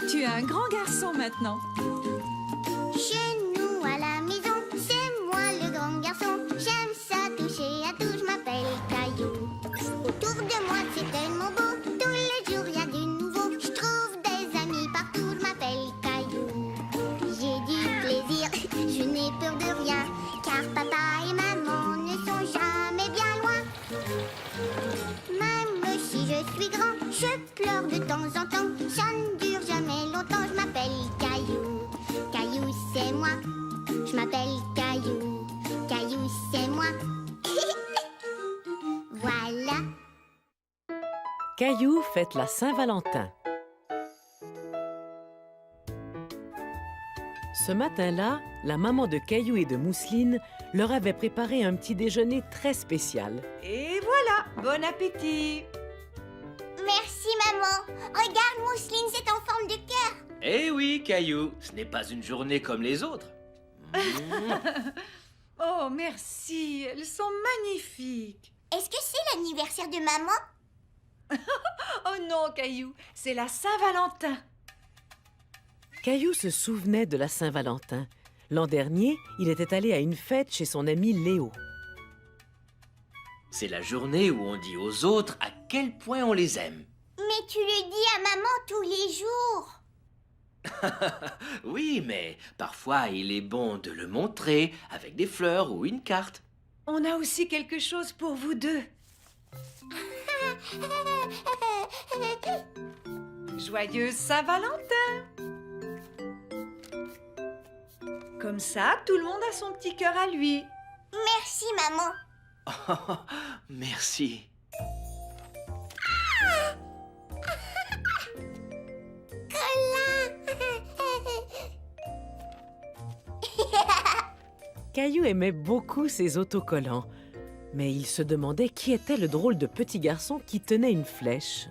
Tu es un grand garçon maintenant. Chez nous à la maison, c'est moi le grand garçon. J'aime ça toucher à tout, je m'appelle Caillou. Autour de moi c'est tellement beau, tous les jours il y a du nouveau. Je trouve des amis partout, je m'appelle Caillou. J'ai du plaisir, je n'ai peur de rien, car papa et maman ne sont jamais bien loin. Même si je suis grand, je pleure de temps en temps. Ça ne dure jamais longtemps, je m'appelle Caillou. Caillou, c'est moi. Je m'appelle Caillou. Caillou, c'est moi. Voilà. Caillou fête la Saint-Valentin. Ce matin-là, la maman de Caillou et de Mousseline leur avait préparé un petit déjeuner très spécial. Et voilà, bon appétit. Merci, maman. Regarde, Mousseline, c'est en forme de cœur. Eh oui, Caillou, ce n'est pas une journée comme les autres. Oh, merci, elles sont magnifiques. Est-ce que c'est l'anniversaire de maman? Oh non, Caillou, c'est la Saint-Valentin. Caillou se souvenait de la Saint-Valentin. L'an dernier, il était allé à une fête chez son ami Léo. C'est la journée où on dit aux autres à quel point on les aime. Mais tu le dis à maman tous les jours. Oui, mais parfois il est bon de le montrer avec des fleurs ou une carte. On a aussi quelque chose pour vous deux. Joyeuse Saint-Valentin. Comme ça, tout le monde a son petit cœur à lui. Merci, maman. Merci. Caillou aimait beaucoup ses autocollants, mais il se demandait qui était le drôle de petit garçon qui tenait une flèche.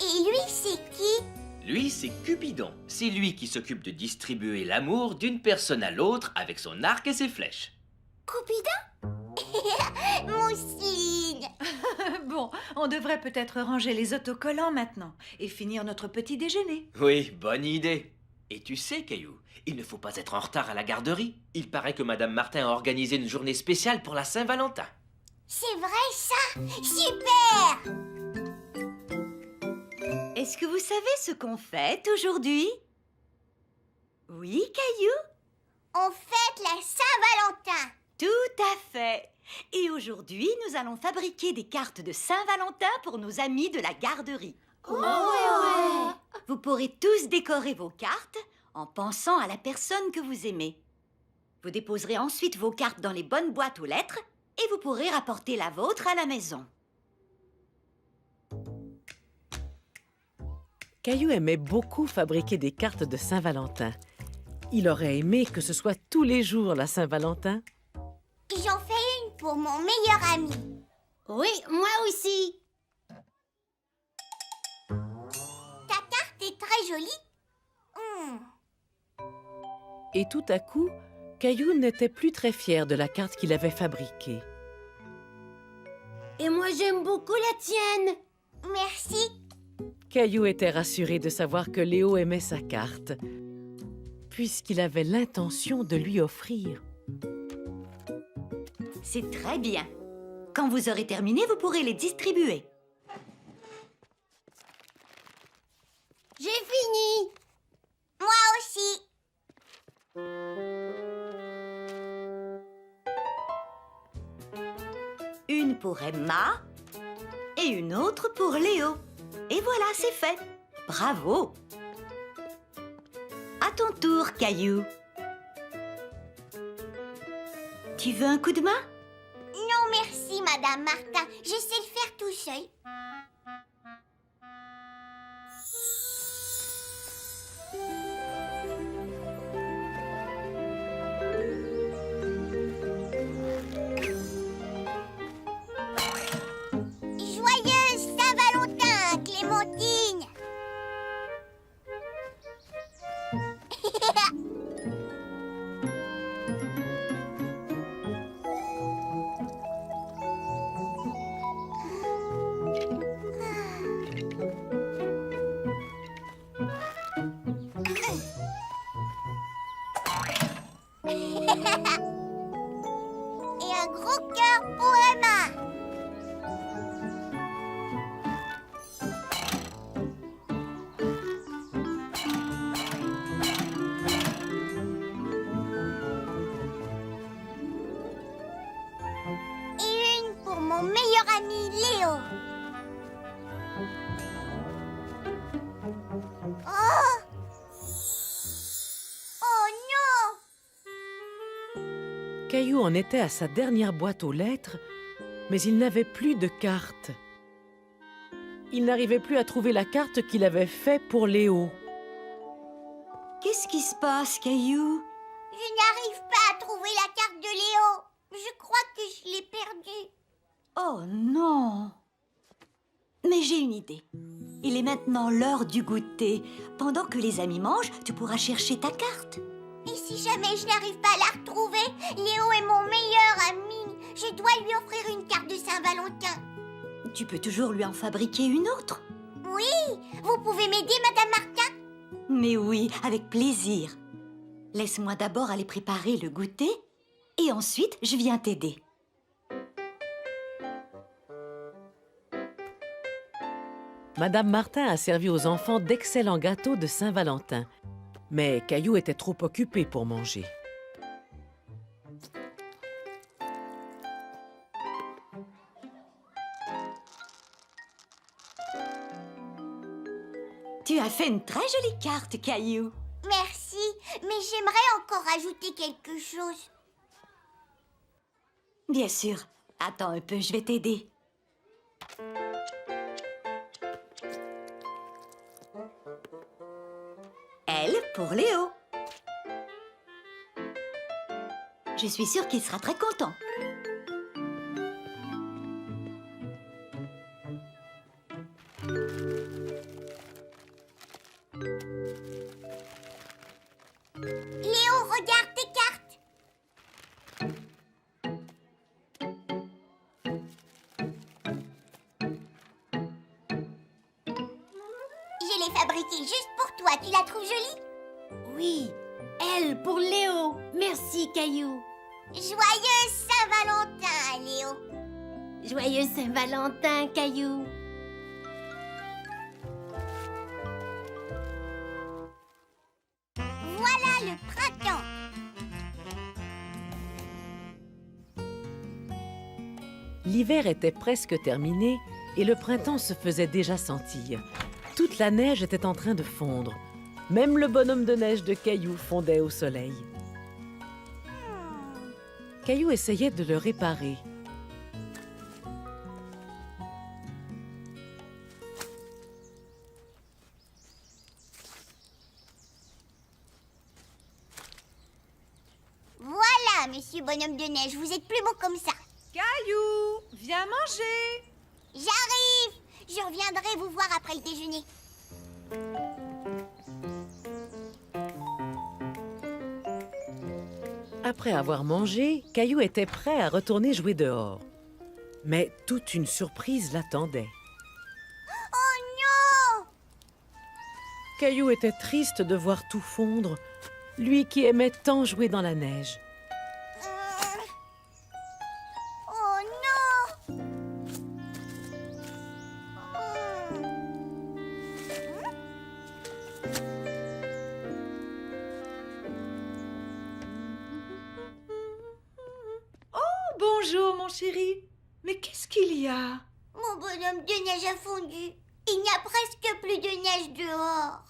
Et lui, c'est qui? Lui, c'est Cupidon. C'est lui qui s'occupe de distribuer l'amour d'une personne à l'autre avec son arc et ses flèches. Cupidon? Mousseline. Bon, on devrait peut-être ranger les autocollants maintenant et finir notre petit déjeuner. Oui, bonne idée. Et tu sais, Caillou, il ne faut pas être en retard à la garderie. Il paraît que Madame Martin a organisé une journée spéciale pour la Saint-Valentin. C'est vrai, ça? Super! Est-ce que vous savez ce qu'on fête aujourd'hui? Oui, Caillou? On fête la Saint-Valentin. Tout à fait. Et aujourd'hui, nous allons fabriquer des cartes de Saint-Valentin pour nos amis de la garderie. Oh! Vous pourrez tous décorer vos cartes en pensant à la personne que vous aimez. Vous déposerez ensuite vos cartes dans les bonnes boîtes aux lettres et vous pourrez rapporter la vôtre à la maison. Caillou aimait beaucoup fabriquer des cartes de Saint-Valentin. Il aurait aimé que ce soit tous les jours la Saint-Valentin. J'en fais une pour mon meilleur ami. Oui, moi aussi. Ta carte est très jolie. Et tout à coup, Caillou n'était plus très fier de la carte qu'il avait fabriquée. Et moi, j'aime beaucoup la tienne. Merci. Caillou était rassuré de savoir que Léo aimait sa carte, puisqu'il avait l'intention de lui offrir. C'est très bien. Quand vous aurez terminé, vous pourrez les distribuer. J'ai fini. Moi aussi. Une pour Emma et une autre pour Léo. Et voilà, c'est fait. Bravo. À ton tour, Caillou. Tu veux un coup de main? Non, merci, Madame Martin. Je sais le faire tout seul. Joyeuse Saint-Valentin, Clémentine. Léo. Oh! Oh non! Caillou en était à sa dernière boîte aux lettres, mais il n'avait plus de carte. Il n'arrivait plus à trouver la carte qu'il avait faite pour Léo. Qu'est-ce qui se passe, Caillou? Je n'arrive pas à trouver la carte de Léo. Je crois que je l'ai perdue. Oh non! Mais j'ai une idée. Il est maintenant l'heure du goûter. Pendant que les amis mangent, tu pourras chercher ta carte. Et si jamais je n'arrive pas à la retrouver, Léo est mon meilleur ami. Je dois lui offrir une carte de Saint-Valentin. Tu peux toujours lui en fabriquer une autre. Oui, vous pouvez m'aider, Madame Martin? Mais oui, avec plaisir. Laisse-moi d'abord aller préparer le goûter et ensuite je viens t'aider. Madame Martin a servi aux enfants d'excellents gâteaux de Saint-Valentin. Mais Caillou était trop occupé pour manger. Tu as fait une très jolie carte, Caillou. Merci, mais j'aimerais encore ajouter quelque chose. Bien sûr. Attends un peu, je vais t'aider. L pour Léo. Je suis sûre qu'il sera très content. Léo, regarde tes cartes. Je l'ai fabriquée juste pour toi. Tu la trouves jolie? Oui, elle pour Léo. Merci, Caillou. Joyeux Saint-Valentin, Léo. Joyeux Saint-Valentin, Caillou. Voilà le printemps. L'hiver était presque terminé et le printemps se faisait déjà sentir. Toute la neige était en train de fondre. Même le bonhomme de neige de Caillou fondait au soleil. Caillou essayait de le réparer. Voilà, monsieur bonhomme de neige, vous êtes plus beau comme ça. Caillou, viens manger. J'arrive. Je reviendrai vous voir après le déjeuner. Après avoir mangé, Caillou était prêt à retourner jouer dehors. Mais toute une surprise l'attendait. Oh non! Caillou était triste de voir tout fondre, lui qui aimait tant jouer dans la neige. Oh non! Bonjour, mon chéri. Mais qu'est-ce qu'il y a? Mon bonhomme de neige a fondu. Il n'y a presque plus de neige dehors.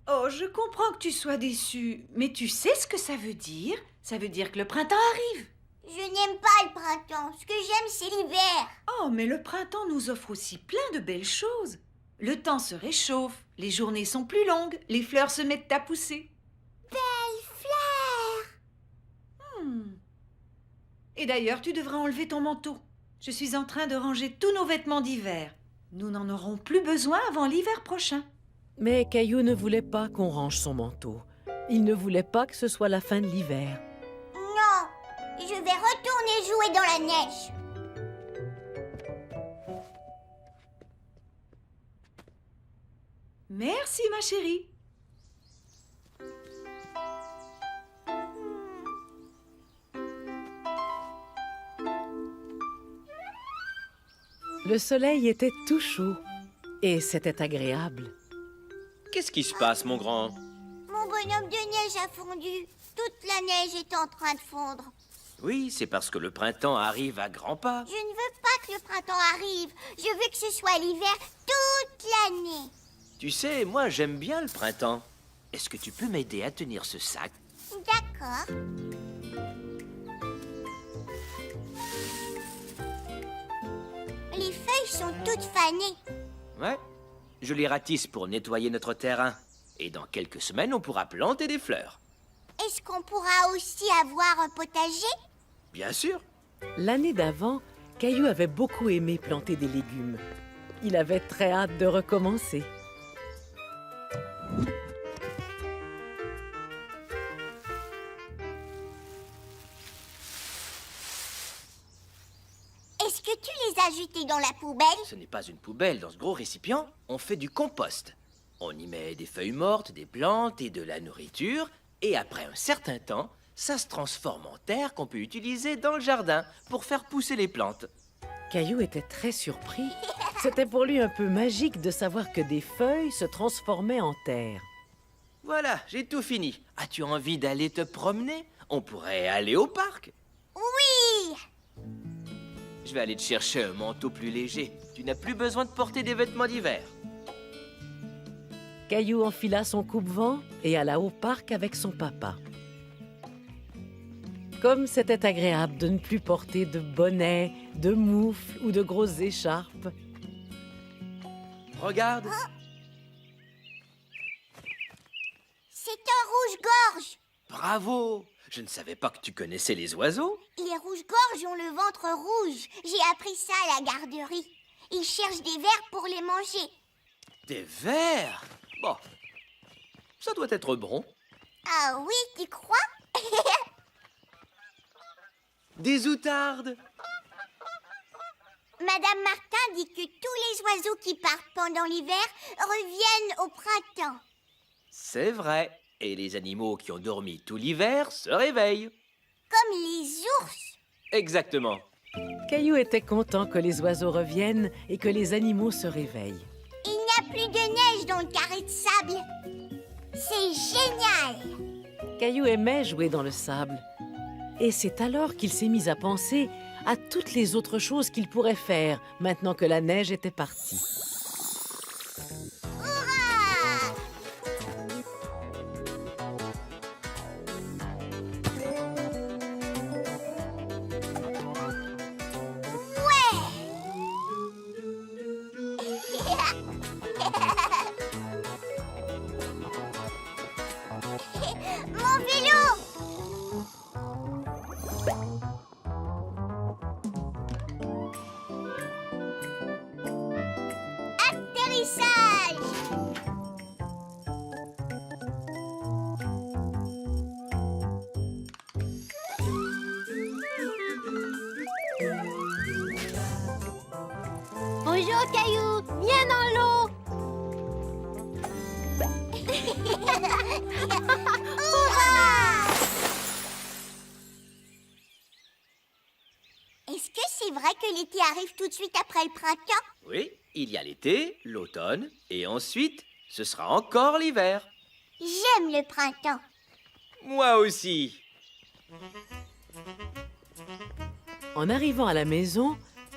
Oh, je comprends que tu sois déçu. Mais tu sais ce que ça veut dire? Ça veut dire que le printemps arrive. Je n'aime pas le printemps. Ce que j'aime, c'est l'hiver. Oh, mais le printemps nous offre aussi plein de belles choses. Le temps se réchauffe, les journées sont plus longues, les fleurs se mettent à pousser. Belle fleur. Et d'ailleurs, tu devras enlever ton manteau. Je suis en train de ranger tous nos vêtements d'hiver. Nous n'en aurons plus besoin avant l'hiver prochain. Mais Caillou ne voulait pas qu'on range son manteau. Il ne voulait pas que ce soit la fin de l'hiver. Non, je vais retourner jouer dans la neige. Merci, ma chérie. Le soleil était tout chaud et c'était agréable. Qu'est-ce qui se passe, mon grand? Mon bonhomme de neige a fondu. Toute la neige est en train de fondre. Oui, c'est parce que le printemps arrive à grands pas. Je ne veux pas que le printemps arrive. Je veux que ce soit l'hiver toute l'année. Tu sais, moi j'aime bien le printemps. Est-ce que tu peux m'aider à tenir ce sac? D'accord. Les feuilles sont toutes fanées. Ouais. Je les ratisse pour nettoyer notre terrain. Et dans quelques semaines, on pourra planter des fleurs. Est-ce qu'on pourra aussi avoir un potager? Bien sûr. L'année d'avant, Caillou avait beaucoup aimé planter des légumes. Il avait très hâte de recommencer. Est-ce que tu les as jetés dans la poubelle? Ce n'est pas une poubelle. Dans ce gros récipient, on fait du compost. On y met des feuilles mortes, des plantes et de la nourriture. Et après un certain temps, ça se transforme en terre qu'on peut utiliser dans le jardin pour faire pousser les plantes. Caillou était très surpris. C'était pour lui un peu magique de savoir que des feuilles se transformaient en terre. Voilà, j'ai tout fini. As-tu envie d'aller te promener? On pourrait aller au parc. Oui! Je vais aller te chercher un manteau plus léger. Tu n'as plus besoin de porter des vêtements d'hiver. Caillou enfila son coupe-vent et alla au parc avec son papa. Comme c'était agréable de ne plus porter de bonnet, de moufles ou de grosses écharpes. Regarde. C'est un rouge-gorge. Bravo. Je ne savais pas que tu connaissais les oiseaux. Les rouges-gorges ont le ventre rouge. J'ai appris ça à la garderie. Ils cherchent des vers pour les manger. Des vers. Bon, ça doit être bon. Ah oui, tu crois? Des outardes. Madame Martin dit que tous les oiseaux qui partent pendant l'hiver reviennent au printemps. C'est vrai. Et les animaux qui ont dormi tout l'hiver se réveillent. Comme les ours. Exactement. Caillou était content que les oiseaux reviennent et que les animaux se réveillent. Il n'y a plus de neige dans le carré de sable. C'est génial. Caillou aimait jouer dans le sable. Et c'est alors qu'il s'est mis à penser à toutes les autres choses qu'il pourrait faire maintenant que la neige était partie. Hurrah! Mon vélo! Atterrissage! Bonjour, Caillou. Viens dans l'eau. Hurrah! Est-ce que c'est vrai que l'été arrive tout de suite après le printemps? Oui, il y a l'été, l'automne, et ensuite, ce sera encore l'hiver. J'aime le printemps. Moi aussi. En arrivant à la maison,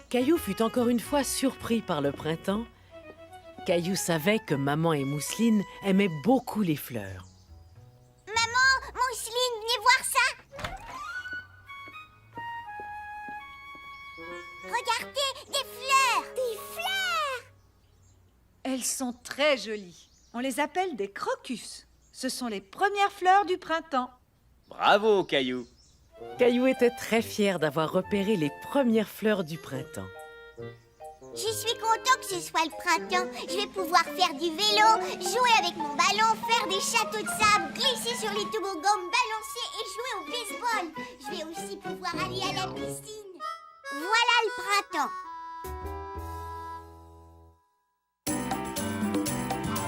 Caillou fut encore une fois surpris par le printemps. Caillou savait que maman et Mousseline aimaient beaucoup les fleurs. Maman, Mousseline, venez voir ça. Regardez, des fleurs. Des fleurs. Elles sont très jolies. On les appelle des crocus. Ce sont les premières fleurs du printemps. Bravo, Caillou. Caillou était très fier d'avoir repéré les premières fleurs du printemps. Je suis content que ce soit le printemps. Je vais pouvoir faire du vélo, jouer avec mon ballon, faire des châteaux de sable, glisser sur les toboggans, me balancer et jouer au baseball. Je vais aussi pouvoir aller à la piscine. Voilà le printemps.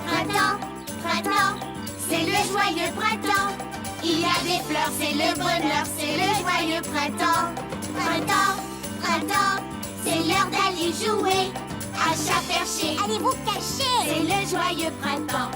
Printemps, printemps, c'est le joyeux printemps. Il y a des fleurs, c'est le bonheur, c'est le joyeux printemps. Printemps, printemps, c'est l'heure d'aller jouer à chat perché. Allez vous cacher. C'est le joyeux printemps.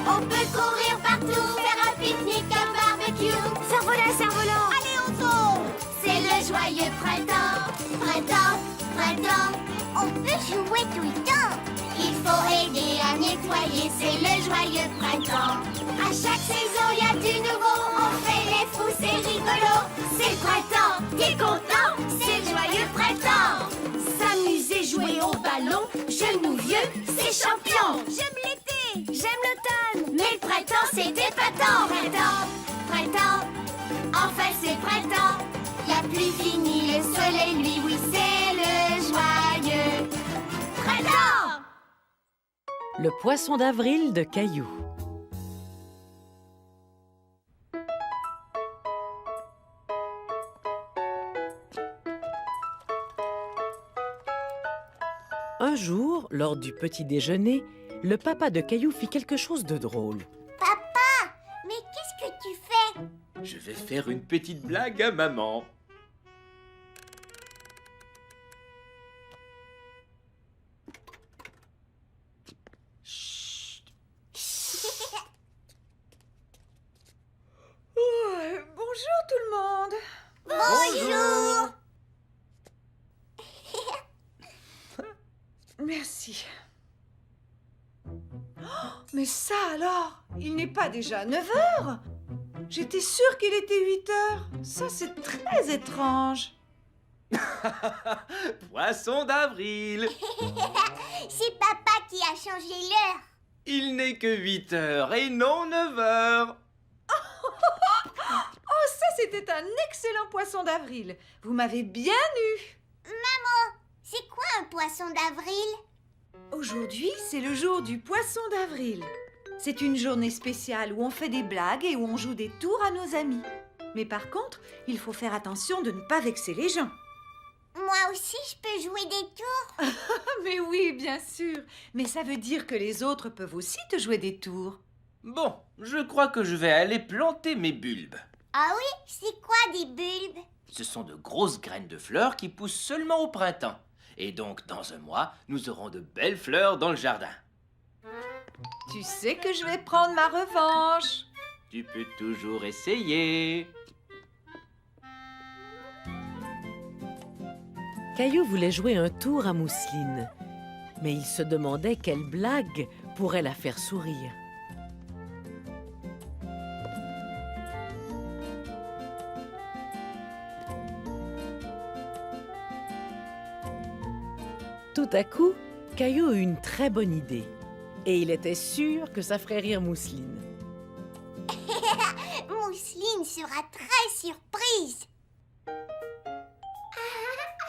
On peut courir partout, faire un pique-nique, un barbecue. Cerf-volant, cerf-volant. Allez au zoo. C'est le joyeux printemps. Printemps, printemps, On peut jouer tout le temps. il faut aider à nettoyer, c'est le joyeux printemps. À chaque saison, il y a du nouveau, on fait les fous, c'est rigolo. C'est le printemps, t'es content, c'est le joyeux printemps. S'amuser, jouer au ballon, jeunes ou vieux, c'est champion. J'aime l'été, j'aime l'automne, mais le printemps c'est épatant. Printemps, printemps, enfin c'est printemps. La pluie finie, le soleil lui, oui c'est le joyeux printemps. Le poisson d'avril de Caillou. Un jour, lors du petit déjeuner, le papa de Caillou fit quelque chose de drôle. Papa, mais qu'est-ce que tu fais? Je vais faire une petite blague à maman. Chut. Bonjour tout le monde. Bonjour. Merci. Oh, mais ça alors, il n'est pas déjà 9 heures? J'étais sûre qu'il était 8 heures. Ça, c'est très étrange. Poisson d'avril. C'est papa qui a changé l'heure. Il n'est que 8 heures et non 9 heures. Oh, ça, c'était un excellent poisson d'avril. Vous m'avez bien eu. C'est quoi un poisson d'avril? Aujourd'hui, c'est le jour du poisson d'avril. C'est une journée spéciale où on fait des blagues et où on joue des tours à nos amis. Mais par contre, il faut faire attention de ne pas vexer les gens. Moi aussi, je peux jouer des tours. Mais oui, bien sûr. Mais ça veut dire que les autres peuvent aussi te jouer des tours. Bon, je crois que je vais aller planter mes bulbes. Ah oui? C'est quoi des bulbes? Ce sont de grosses graines de fleurs qui poussent seulement au printemps. Et donc, dans un mois, nous aurons de belles fleurs dans le jardin. Tu sais que je vais prendre ma revanche. Tu peux toujours essayer. Caillou voulait jouer un tour à Mousseline, mais il se demandait quelle blague pourrait la faire sourire. Tout à coup, Caillou eut une très bonne idée. Et il était sûr que ça ferait rire Mousseline. Mousseline sera très surprise.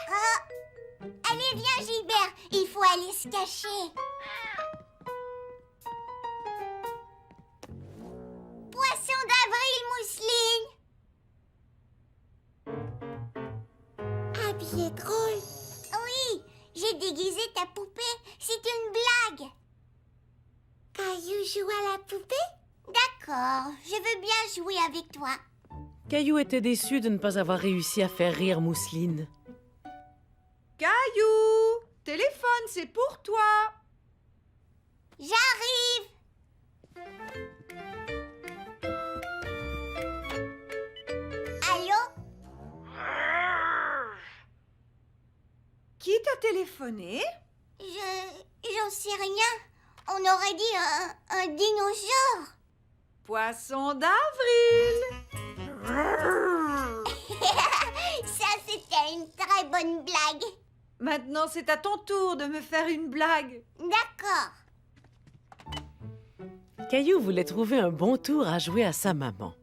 Ah. Allez, viens Gilbert, il faut aller se cacher. Poisson d'avril, Mousseline. Habillé drôle. Oui, j'ai déguisé ta poupée, c'est une blague. Caillou joue à la poupée? D'accord, je veux bien jouer avec toi. Caillou était déçu de ne pas avoir réussi à faire rire Mousseline. Caillou, téléphone, c'est pour toi. J'arrive. Allô? Qui t'a téléphoné? J'en sais rien. On aurait dit un dinosaure. Poisson d'avril. Ça, c'était une très bonne blague. Maintenant, c'est à ton tour de me faire une blague. D'accord. Caillou voulait trouver un bon tour à jouer à sa maman.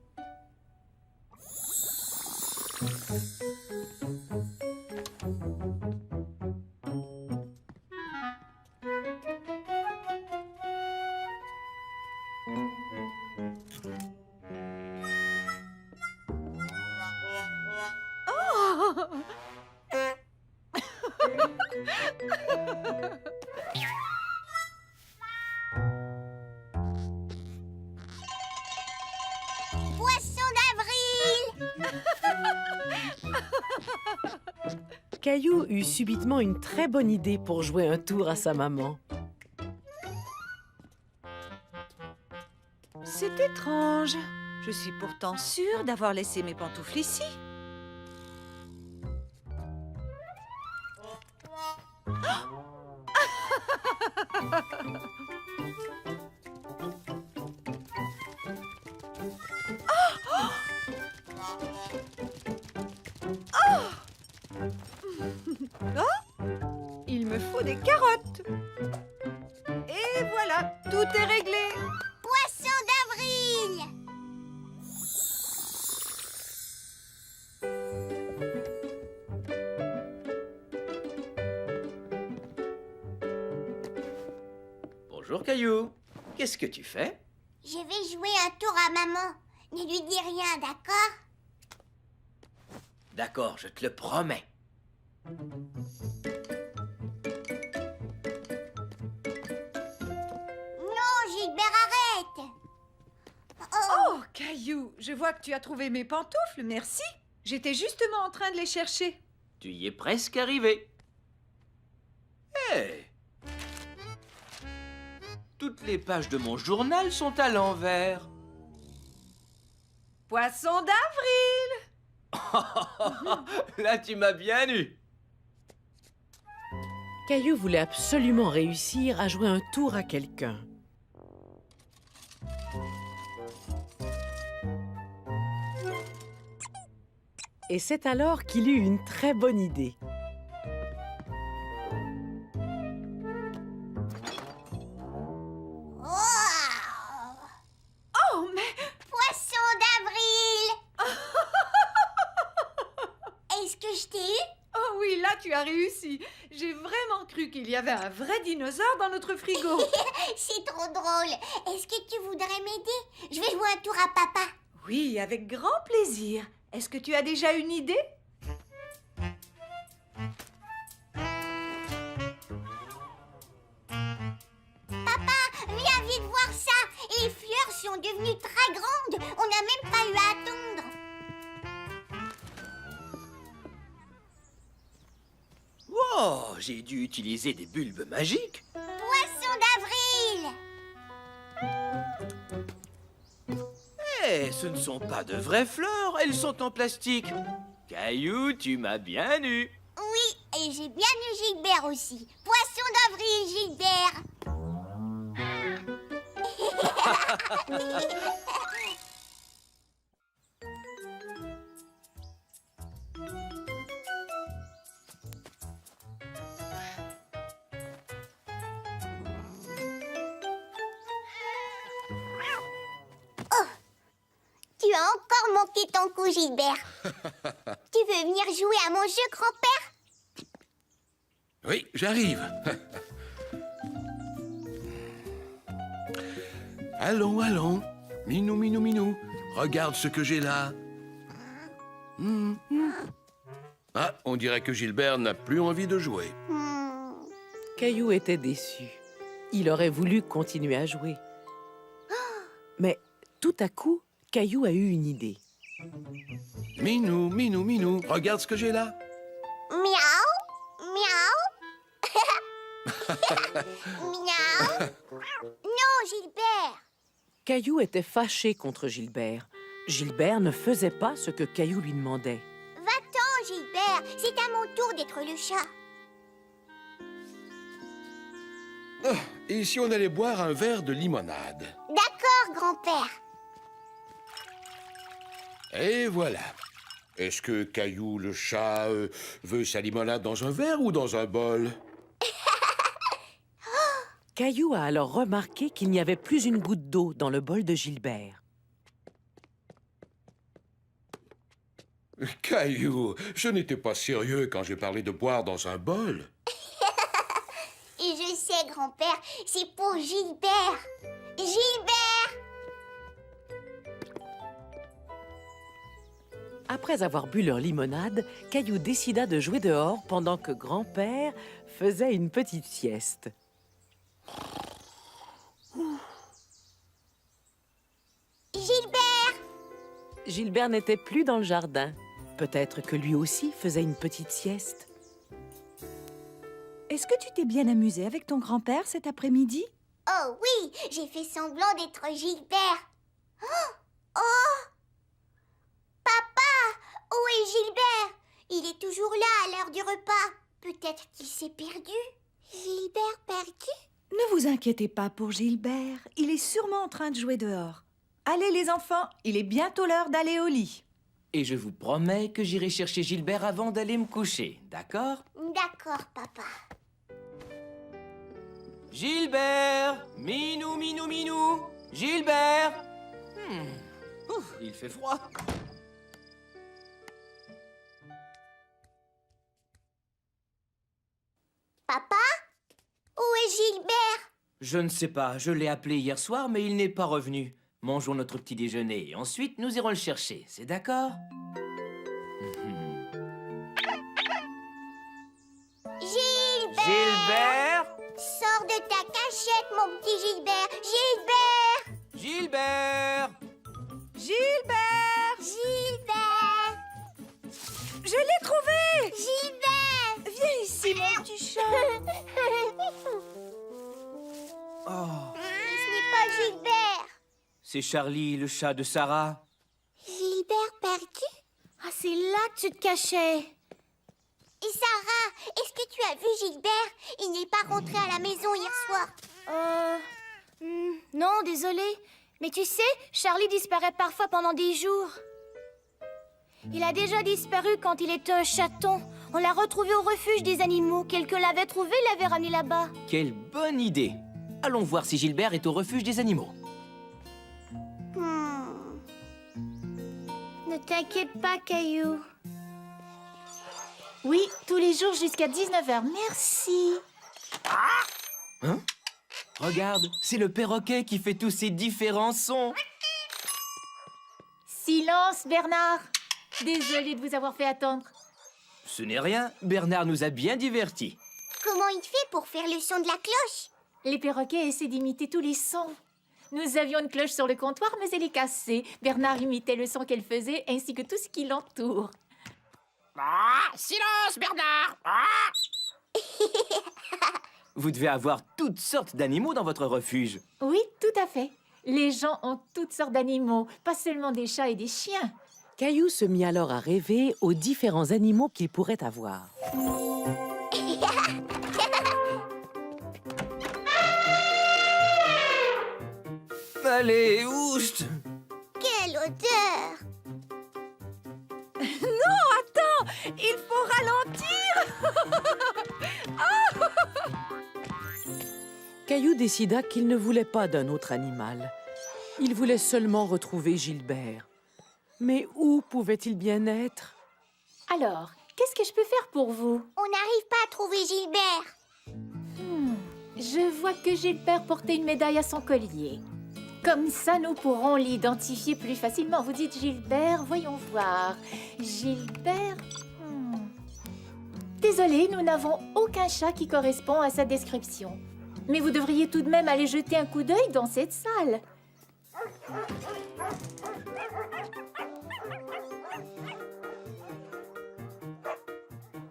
Poisson d'avril. Caillou eut subitement une très bonne idée pour jouer un tour à sa maman. C'est étrange. Je suis pourtant sûre d'avoir laissé mes pantoufles ici. Il me faut des carottes. Et voilà, tout est réglé. Poisson d'avril! Bonjour, Caillou. Qu'est-ce que tu fais? Je vais jouer un tour à maman. Ne lui dis rien, d'accord? D'accord, je te le promets. Non, Gilbert, arrête! Oh, Caillou, je vois que tu as trouvé mes pantoufles, merci. J'étais justement en train de les chercher. Tu y es presque arrivé. Hé! Toutes les pages de mon journal sont à l'envers. Poisson d'avril! Là, tu m'as bien eu. Caillou voulait absolument réussir à jouer un tour à quelqu'un. Et c'est alors qu'il eut une très bonne idée. Oh! Oh, mais Poisson d'avril! Est-ce que je t'ai eu? oh oui, là tu as réussi. J'ai vraiment cru qu'il y avait un vrai dinosaure dans notre frigo. C'est trop drôle. Est-ce que tu voudrais m'aider? Je vais jouer un tour à papa. Oui, avec grand plaisir. Est-ce que tu as déjà une idée? Viens vite voir ça. Les fleurs sont devenues très grandes. On n'a même pas eu à attendre. Wow, j'ai dû utiliser des bulbes magiques. Poisson d'avril! Eh, ce ne sont pas de vraies fleurs, elles sont en plastique. Caillou, tu m'as bien eu. Oui, et j'ai bien eu Gilbert aussi. Poisson d'avril, Gilbert! Tu as encore manqué ton coup, Gilbert. Tu veux venir jouer à mon jeu, grand-père? Oui, j'arrive. Allons, allons. Minou, minou, minou. Regarde ce que j'ai là. Ah, on dirait que Gilbert n'a plus envie de jouer. Caillou était déçu. Il aurait voulu continuer à jouer. Mais tout à coup, Caillou a eu une idée. Minou, minou, minou. Regarde ce que j'ai là. Miaou, miaou. Miaou. Non, Gilbert. Caillou était fâché contre Gilbert. Gilbert ne faisait pas ce que Caillou lui demandait. Va-t'en, Gilbert. C'est à mon tour d'être le chat. Ah, et si on allait boire un verre de limonade? D'accord, grand-père. Et voilà. Est-ce que Caillou le chat veut sa limonade dans un verre ou dans un bol? Caillou a alors remarqué qu'il n'y avait plus une goutte d'eau dans le bol de Gilbert. Caillou, je n'étais pas sérieux quand j'ai parlé de boire dans un bol. Et je sais, grand-père, c'est pour Gilbert. Gilbert! Après avoir bu leur limonade, Caillou décida de jouer dehors pendant que grand-père faisait une petite sieste. Gilbert! Gilbert n'était plus dans le jardin. Peut-être que lui aussi faisait une petite sieste. Est-ce que tu t'es bien amusé avec ton grand-père cet après-midi? Oh oui, j'ai fait semblant d'être Gilbert. Oh! Oh! Papa! Où est Gilbert? Il est toujours là à l'heure du repas. Peut-être qu'il s'est perdu. Gilbert perdu? Ne vous inquiétez pas pour Gilbert. Il est sûrement en train de jouer dehors. Allez les enfants, il est bientôt l'heure d'aller au lit. Et je vous promets que j'irai chercher Gilbert avant d'aller me coucher, d'accord? D'accord, papa. Gilbert! Minou, minou, minou! Gilbert! Ouf, il fait froid. Papa? Où est Gilbert? Je ne sais pas, je l'ai appelé hier soir, mais il n'est pas revenu. Mangeons notre petit déjeuner et ensuite nous irons le chercher, c'est d'accord? Gilbert! Gilbert! Sors de ta cachette, mon petit Gilbert! Gilbert! Gilbert! Gilbert! Gilbert! Je l'ai trouvé! Gilbert! Viens ici, mon petit chat. Oh, Ce n'est pas Gilbert! c'est Charlie, le chat de Sarah. Gilbert perdu? Ah, c'est là que tu te cachais. Et Sarah, est-ce que tu as vu Gilbert? Il n'est pas rentré à la maison hier soir. Non, désolé. Mais tu sais, Charlie disparaît parfois pendant des jours. Il a déjà disparu quand il était un chaton. On l'a retrouvé au refuge des animaux. Quelqu'un l'avait trouvé, l'avait ramené là-bas. Quelle bonne idée! Allons voir si Gilbert est au refuge des animaux. Ne t'inquiète pas, Caillou. Oui, tous les jours jusqu'à 19h. Merci. Hein? Regarde, c'est le perroquet qui fait tous ces différents sons. Silence, Bernard. Désolée de vous avoir fait attendre. Ce n'est rien, Bernard nous a bien divertis. Comment il fait pour faire le son de la cloche? Les perroquets essaient d'imiter tous les sons. Nous avions une cloche sur le comptoir, mais elle est cassée. Bernard imitait le son qu'elle faisait, ainsi que tout ce qui l'entoure. Silence, Bernard! Vous devez avoir toutes sortes d'animaux dans votre refuge. Oui, tout à fait. Les gens ont toutes sortes d'animaux, pas seulement des chats et des chiens. Caillou se mit alors à rêver aux différents animaux qu'il pourrait avoir. Allez, oust! Quelle odeur! Il faut ralentir. Caillou décida qu'il ne voulait pas d'un autre animal. Il voulait seulement retrouver Gilbert. Mais où pouvait-il bien être? Alors, qu'est-ce que je peux faire pour vous? On n'arrive pas à trouver Gilbert. Je vois que Gilbert portait une médaille à son collier. Comme ça, nous pourrons l'identifier plus facilement. Vous dites Gilbert, voyons voir. Gilbert... Désolée, nous n'avons aucun chat qui correspond à sa description. Mais vous devriez tout de même aller jeter un coup d'œil dans cette salle.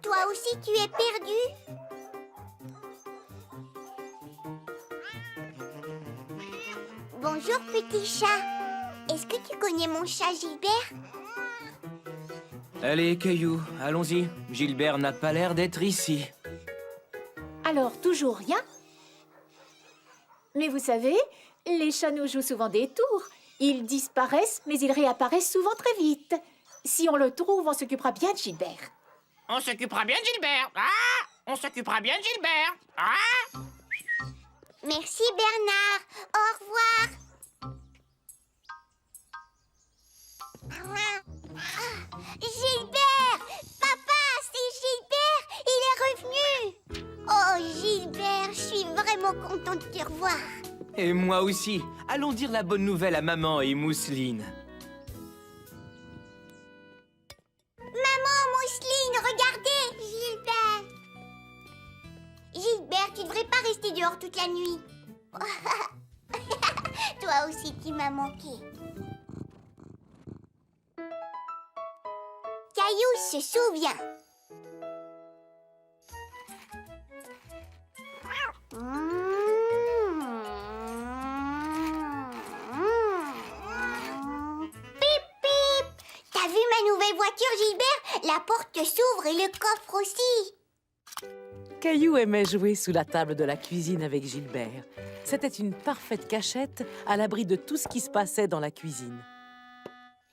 Toi aussi, tu es perdu? Bonjour, petit chat. Est-ce que tu connais mon chat Gilbert? Allez, Caillou, allons-y. Gilbert n'a pas l'air d'être ici. Alors, toujours rien? Mais vous savez, les chats nous jouent souvent des tours. Ils disparaissent, mais ils réapparaissent souvent très vite. Si on le trouve, on s'occupera bien de Gilbert. On s'occupera bien de Gilbert. Ah! On s'occupera bien de Gilbert. Ah! Merci, Bernard. Au revoir. Gilbert! Papa, c'est Gilbert! Il est revenu! Oh, Gilbert, je suis vraiment contente de te revoir. Et moi aussi. Allons dire la bonne nouvelle à maman et Mousseline. Maman, Mousseline, regardez! Gilbert! Gilbert, tu devrais pas rester dehors toute la nuit. Toi aussi, tu m'as manqué. Caillou se souvient. Pip, pip! T'as vu ma nouvelle voiture, Gilbert? La porte s'ouvre et le coffre aussi. Caillou aimait jouer sous la table de la cuisine avec Gilbert. C'était une parfaite cachette à l'abri de tout ce qui se passait dans la cuisine.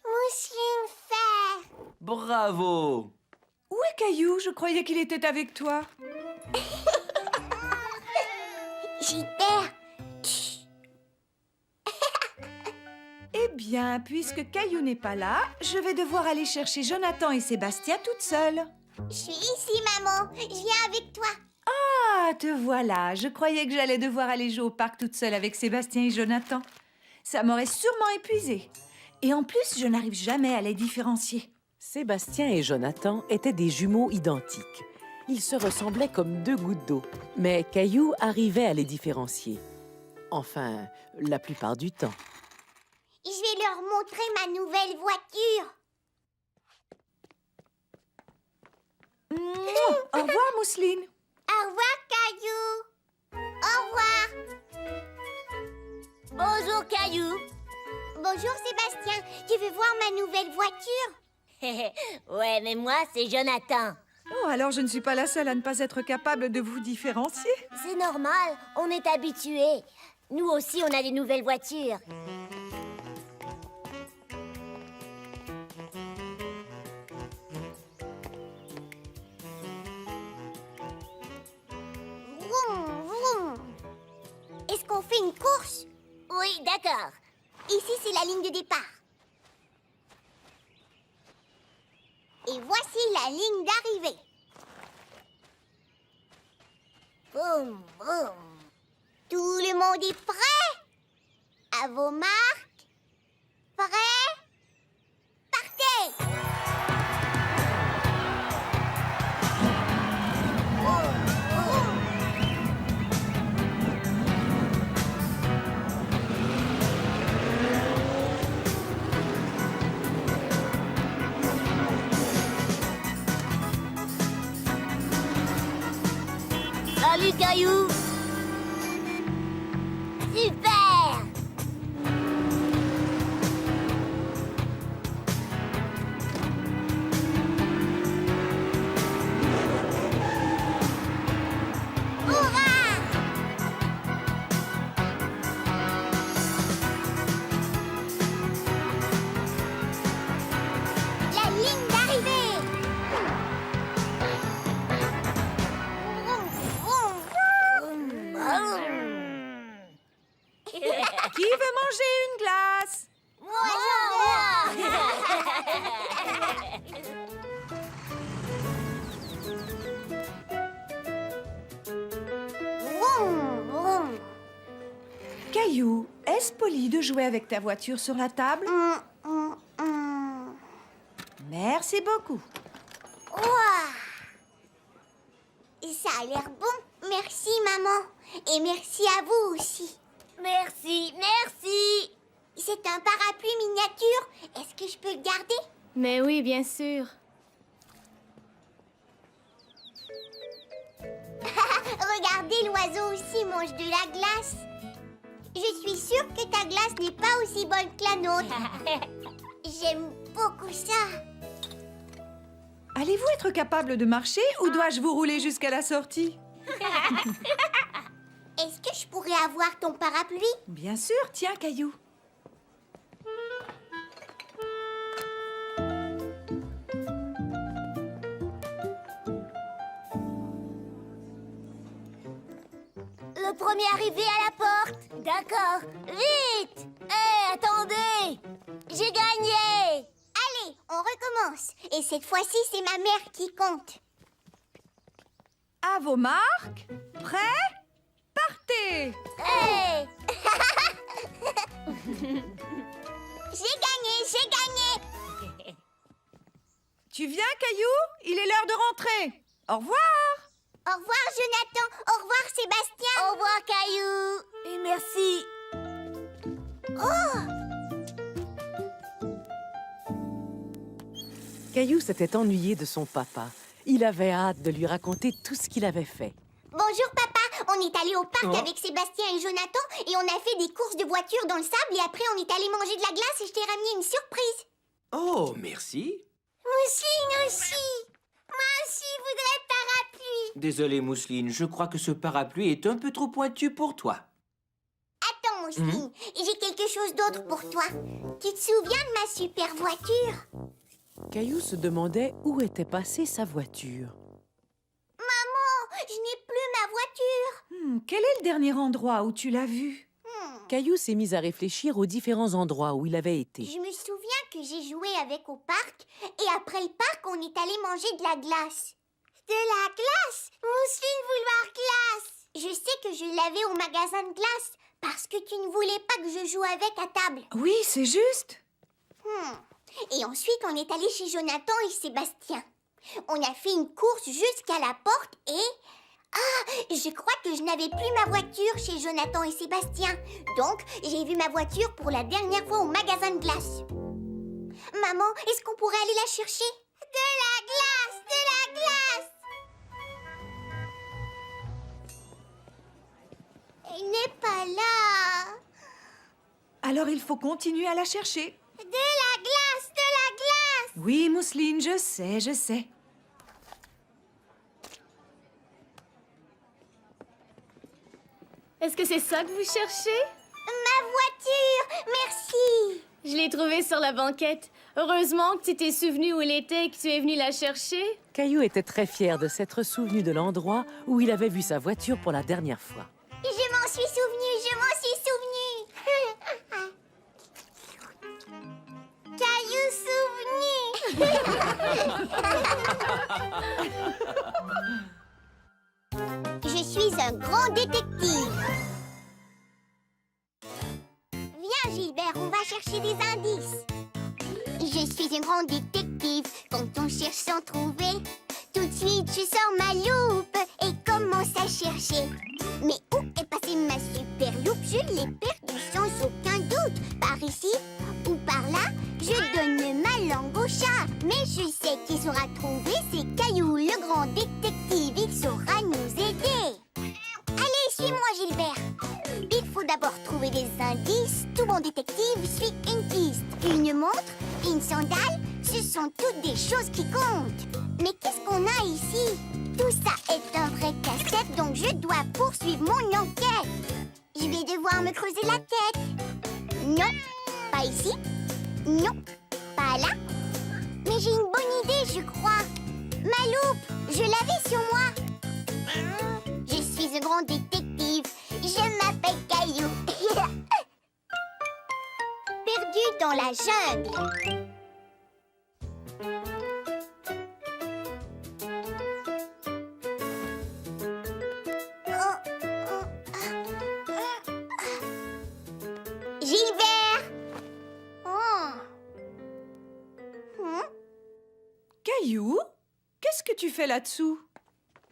Mousseline fait. Bravo! Où est Caillou? Je croyais qu'il était avec toi. Gilbert. Eh bien, puisque Caillou n'est pas là, je vais devoir aller chercher Jonathan et Sébastien toute seule. Je suis ici, maman. Je viens avec toi. Ah, te voilà. Je croyais que j'allais devoir aller jouer au parc toute seule avec Sébastien et Jonathan. Ça m'aurait sûrement épuisée. Et en plus, je n'arrive jamais à les différencier. Sébastien et Jonathan étaient des jumeaux identiques. Ils se ressemblaient comme deux gouttes d'eau, mais Caillou arrivait à les différencier. Enfin, la plupart du temps. Je vais leur montrer ma nouvelle voiture. Au revoir, Mousseline. Au revoir, Caillou. Au revoir. Bonjour, Caillou. Bonjour, Sébastien. Tu veux voir ma nouvelle voiture? Ouais, mais moi, c'est Jonathan. Oh, alors je ne suis pas la seule à ne pas être capable de vous différencier. C'est normal, on est habitués. Nous aussi, on a des nouvelles voitures. Vroom, vroom. Est-ce qu'on fait une course? Oui, d'accord. Ici, c'est la ligne de départ. Et voici la ligne d'arrivée. Boum, boum. Tout le monde est prêt? À vos marques? Prêt? Partez! Salut, Caillou. Super! La ligne d'arrivée! Vroom, vroom. Qui veut manger une glace? Vroom, vroom. Caillou, est-ce poli de jouer avec ta voiture sur la table? Merci beaucoup. Ouah. Ça a l'air bon. Merci, maman. Et merci à vous aussi. Merci, merci. C'est un parapluie miniature. Est-ce que je peux le garder? Mais oui, bien sûr. Regardez, l'oiseau aussi mange de la glace. Je suis sûre que ta glace n'est pas aussi bonne que la nôtre. J'aime beaucoup ça. Allez-vous être capable de marcher ou dois-je vous rouler jusqu'à la sortie? Est-ce que je pourrais avoir ton parapluie? Bien sûr, tiens, Caillou. Le premier arrivé à la porte. D'accord. Vite! Hé, attendez! J'ai gagné! Allez, on recommence. Et cette fois-ci, c'est ma mère qui compte. À vos marques, prêts, partez! Hé! J'ai gagné! Tu viens, Caillou? Il est l'heure de rentrer. Au revoir! Au revoir, Jonathan. Au revoir, Sébastien. Au revoir, Caillou! Et merci! Caillou s'était ennuyé de son papa. Il avait hâte de lui raconter tout ce qu'il avait fait. Bonjour, papa. On est allé au parc Oh. avec Sébastien et Jonathan et on a fait des courses de voiture dans le sable et après on est allé manger de la glace et je t'ai ramené une surprise. Oh, merci. Mousseline aussi. Moi aussi, je voudrais le parapluie. Désolé, Mousseline, je crois que ce parapluie est un peu trop pointu pour toi. Attends, Mousseline, j'ai quelque chose d'autre pour toi. Tu te souviens de ma super voiture? Caillou se demandait où était passée sa voiture. Maman, je n'ai plus ma voiture. Quel est le dernier endroit où tu l'as vue? Caillou s'est mis à réfléchir aux différents endroits où il avait été. Je me souviens que j'ai joué avec au parc et après le parc, on est allé manger de la glace. De la glace? Mousseline vouloir glace. Je sais que je l'avais au magasin de glace parce que tu ne voulais pas que je joue avec à table. Oui, c'est juste. Et ensuite, on est allé chez Jonathan et Sébastien. On a fait une course jusqu'à la porte et... Ah, je crois que je n'avais plus ma voiture chez Jonathan et Sébastien. Donc, j'ai vu ma voiture pour la dernière fois au magasin de glace. Maman, est-ce qu'on pourrait aller la chercher? De la glace! De la glace! Elle n'est pas là. Alors il faut continuer à la chercher. De la glace! De la glace! Oui, Mousseline, je sais, je sais. Est-ce que c'est ça que vous cherchez? Ma voiture! Merci! Je l'ai trouvée sur la banquette. Heureusement que tu t'es souvenu où elle était et que tu es venu la chercher. Caillou était très fier de s'être souvenu de l'endroit où il avait vu sa voiture pour la dernière fois. Je m'en suis souvenu, je m'en suis souvenu. Caillou souvenu. Je suis un grand détective. Viens, Gilbert, on va chercher des indices. Je suis un grand détective. Quand on cherche sans trouver, tout de suite je sors ma loupe et commence à chercher. Mais où est passée ma super loupe? Je l'ai perdue sans aucun doute. Par ici ou par là, je donne ma langue au chat. Mais je sais qui saura trouver, c'est Caillou, le grand détective. Il saura nous aider. Allez, suis-moi, Gilbert. Il faut d'abord trouver des indices. Tout bon détective suit une piste. Une montre, une sandale, ce sont toutes des choses qui comptent. Mais qu'est-ce qu'on a ici? Tout ça est un vrai casse-tête, donc je dois poursuivre mon enquête. Je vais devoir me creuser la tête. Non, pas ici. Non, pas là. Mais j'ai une bonne idée, je crois. Ma loupe, je l'avais sur moi. Je suis un grand détective. Je m'appelle Caillou. Perdu dans la jungle. Gilbert! Caillou, qu'est-ce que tu fais là-dessous?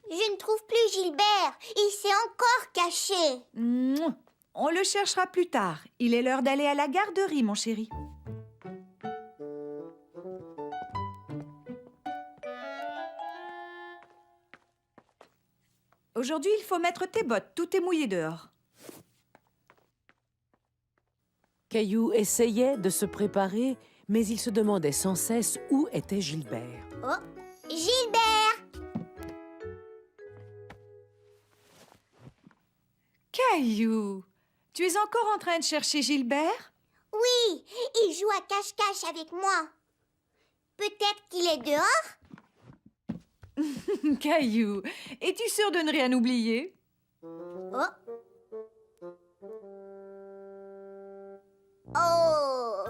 Je ne trouve plus Gilbert. Il s'est encore caché. On le cherchera plus tard. Il est l'heure d'aller à la garderie, mon chéri. Aujourd'hui, il faut mettre tes bottes. Tout est mouillé dehors. Caillou essayait de se préparer, mais il se demandait sans cesse où était Gilbert. Oh, Gilbert! Caillou, tu es encore en train de chercher Gilbert? Oui, il joue à cache-cache avec moi. Peut-être qu'il est dehors? Caillou, es-tu sûr de ne rien oublier? Oh. Oh.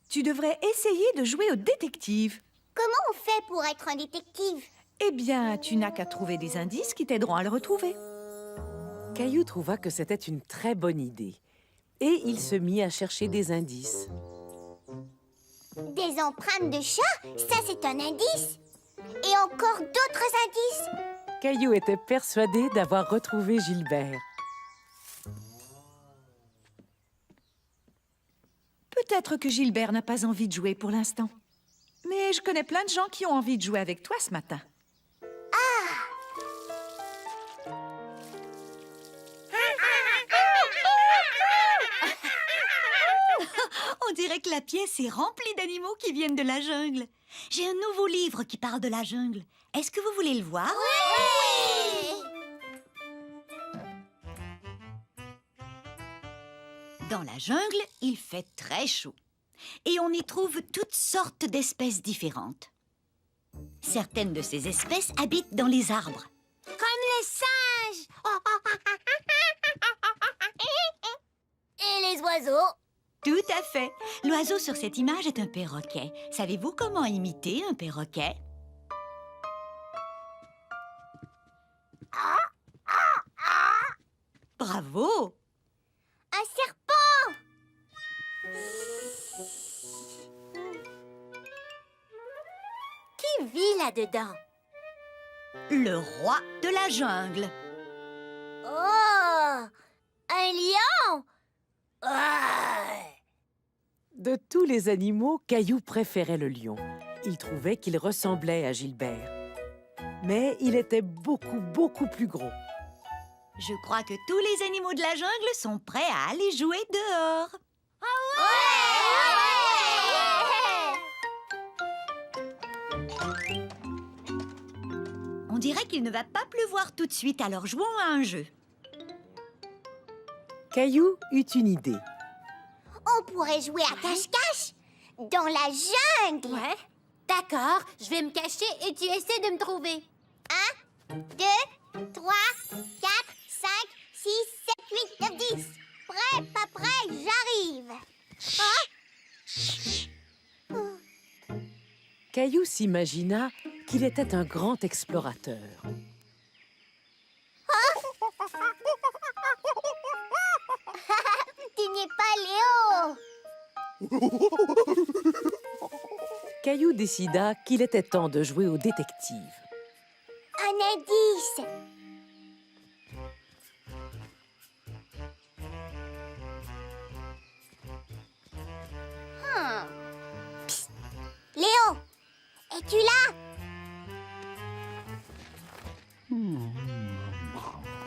Tu devrais essayer de jouer au détective. Comment on fait pour être un détective? Eh bien, tu n'as qu'à trouver des indices qui t'aideront à le retrouver. Caillou trouva que c'était une très bonne idée. Et il se mit à chercher des indices. Des empreintes de chat? Ça, c'est un indice. Et encore d'autres indices. Caillou était persuadé d'avoir retrouvé Gilbert. Peut-être que Gilbert n'a pas envie de jouer pour l'instant. Mais je connais plein de gens qui ont envie de jouer avec toi ce matin. On dirait que la pièce est remplie d'animaux qui viennent de la jungle. J'ai un nouveau livre qui parle de la jungle. Est-ce que vous voulez le voir? Oui! Dans la jungle, il fait très chaud. Et on y trouve toutes sortes d'espèces différentes. Certaines de ces espèces habitent dans les arbres. Comme les singes! Et les oiseaux? Tout à fait. L'oiseau sur cette image est un perroquet. Savez-vous comment imiter un perroquet? Bravo! Un serpent! Qui vit là-dedans? Le roi de la jungle. Oh! Un lion? Ouais. De tous les animaux, Caillou préférait le lion. Il trouvait qu'il ressemblait à Gilbert. Mais il était beaucoup plus gros. Je crois que tous les animaux de la jungle sont prêts à aller jouer dehors. On dirait qu'il ne va pas pleuvoir tout de suite, alors jouons à un jeu. Caillou eut une idée. On pourrait jouer à cache-cache dans la jungle. Ouais. D'accord, je vais me cacher et tu essaies de me trouver. 1, 2, 3, 4, 5, 6, 7, 8, 9, 10. Prêt, pas prêt, j'arrive. Caillou s'imagina qu'il était un grand explorateur. Tu n'es pas Léo. Caillou décida qu'il était temps de jouer au détective. Un indice. Psst. Léo, es-tu là?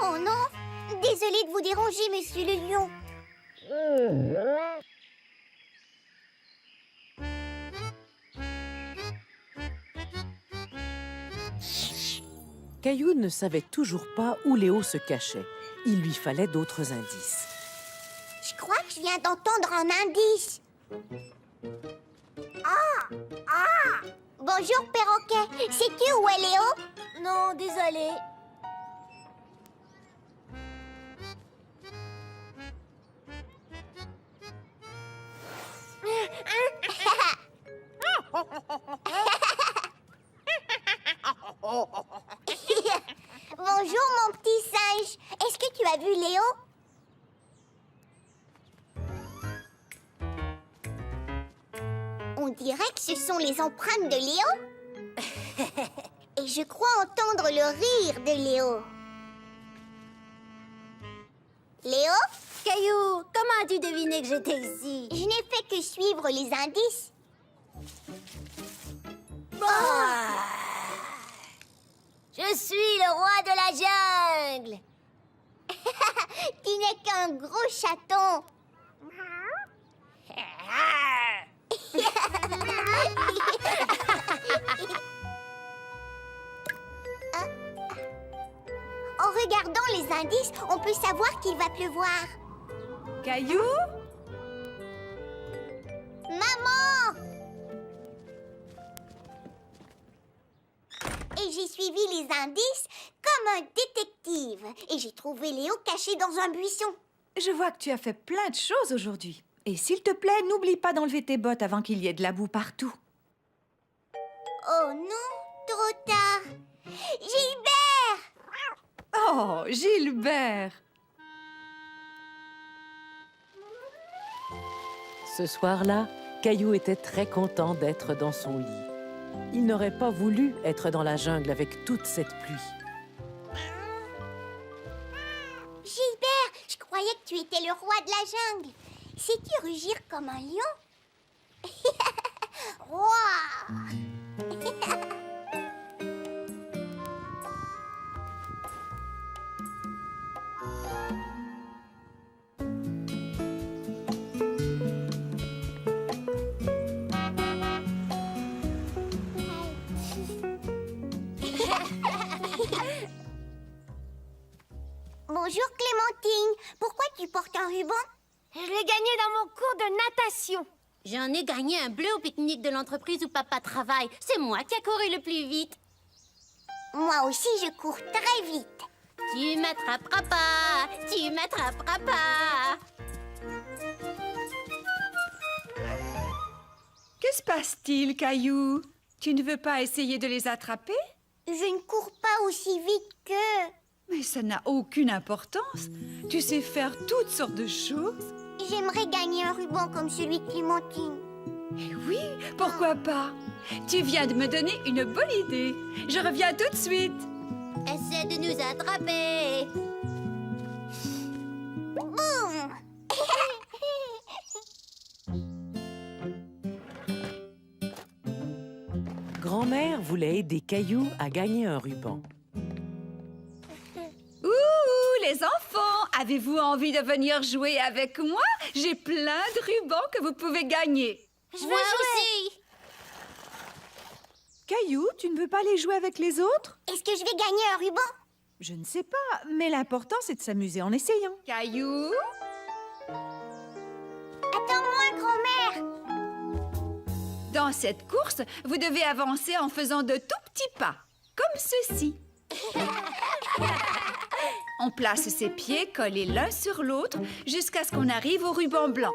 Oh non, désolée de vous déranger, monsieur le lion. Caillou ne savait toujours pas où Léo se cachait. Il lui fallait d'autres indices. Je crois que je viens d'entendre un indice. Bonjour, perroquet. Sais-tu où est Léo? Non, désolée. Bonjour, mon petit singe. Est-ce que tu as vu Léo? On dirait que ce sont les empreintes de Léo. Et je crois entendre le rire de Léo. Léo? Caillou, comment as-tu deviné que j'étais ici? Je n'ai fait que suivre les indices. Je suis le roi de la jungle. Tu n'es qu'un gros chaton. En regardant les indices, on peut savoir qu'il va pleuvoir. Caillou? Maman! Et j'ai suivi les indices comme un détective. Et j'ai trouvé Léo caché dans un buisson. Je vois que tu as fait plein de choses aujourd'hui. Et s'il te plaît, n'oublie pas d'enlever tes bottes avant qu'il y ait de la boue partout. Oh non, trop tard. Gilbert! Oh, Gilbert! Ce soir-là, Caillou était très content d'être dans son lit. Il n'aurait pas voulu être dans la jungle avec toute cette pluie. Gilbert, je croyais que tu étais le roi de la jungle. Sais-tu rugir comme un lion? Roi! Bonjour Clémentine. Pourquoi tu portes un ruban? Je l'ai gagné dans mon cours de natation. J'en ai gagné un bleu au pique-nique de l'entreprise où papa travaille. C'est moi qui ai couru le plus vite. Moi aussi, je cours très vite. Tu m'attraperas pas, tu m'attraperas pas. Que se passe-t-il, Caillou? Tu ne veux pas essayer de les attraper? Je ne cours pas aussi vite que... Mais ça n'a aucune importance. Tu sais faire toutes sortes de choses. J'aimerais gagner un ruban comme celui de Clémentine. Eh oui, pourquoi pas? Tu viens de me donner une bonne idée. Je reviens tout de suite. Essaie de nous attraper. Boum! Grand-mère voulait aider Caillou à gagner un ruban. Ouh, les enfants, avez-vous envie de venir jouer avec moi? J'ai plein de rubans que vous pouvez gagner. Je veux aussi. Caillou, tu ne veux pas aller jouer avec les autres? Est-ce que je vais gagner un ruban? Je ne sais pas, mais l'important c'est de s'amuser en essayant. Caillou? Attends-moi, grand-mère. Dans cette course, vous devez avancer en faisant de tout petits pas, comme ceci. On place ses pieds collés l'un sur l'autre jusqu'à ce qu'on arrive au ruban blanc.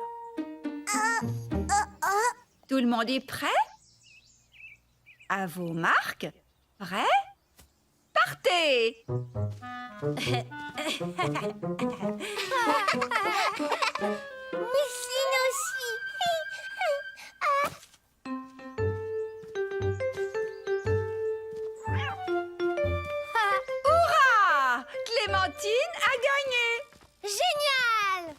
Tout le monde est prêt? À vos marques. Prêt? Partez! Mousseline aussi. Hurrah! Clémentine a gagné! Génial!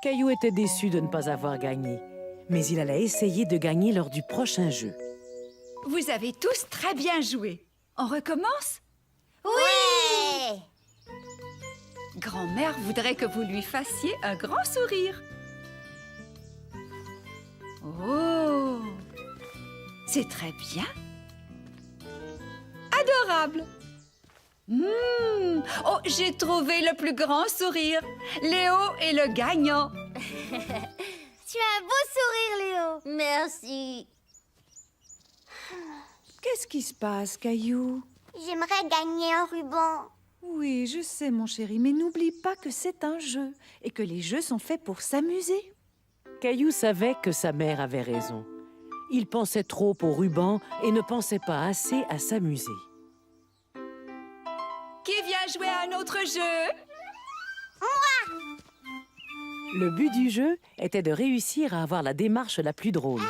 Caillou était déçu de ne pas avoir gagné, mais il allait essayer de gagner lors du prochain jeu. Vous avez tous très bien joué. On recommence? Oui! Grand-mère voudrait que vous lui fassiez un grand sourire. Oh! C'est très bien. Adorable. Oh, j'ai trouvé le plus grand sourire. Léo est le gagnant. Tu as un beau sourire, Léo. Merci. Qu'est-ce qui se passe, Caillou? J'aimerais gagner un ruban. Oui, je sais, mon chéri, mais n'oublie pas que c'est un jeu et que les jeux sont faits pour s'amuser. Caillou savait que sa mère avait raison. Il pensait trop au ruban et ne pensait pas assez à s'amuser. Qui vient jouer à un autre jeu? Le but du jeu était de réussir à avoir la démarche la plus drôle.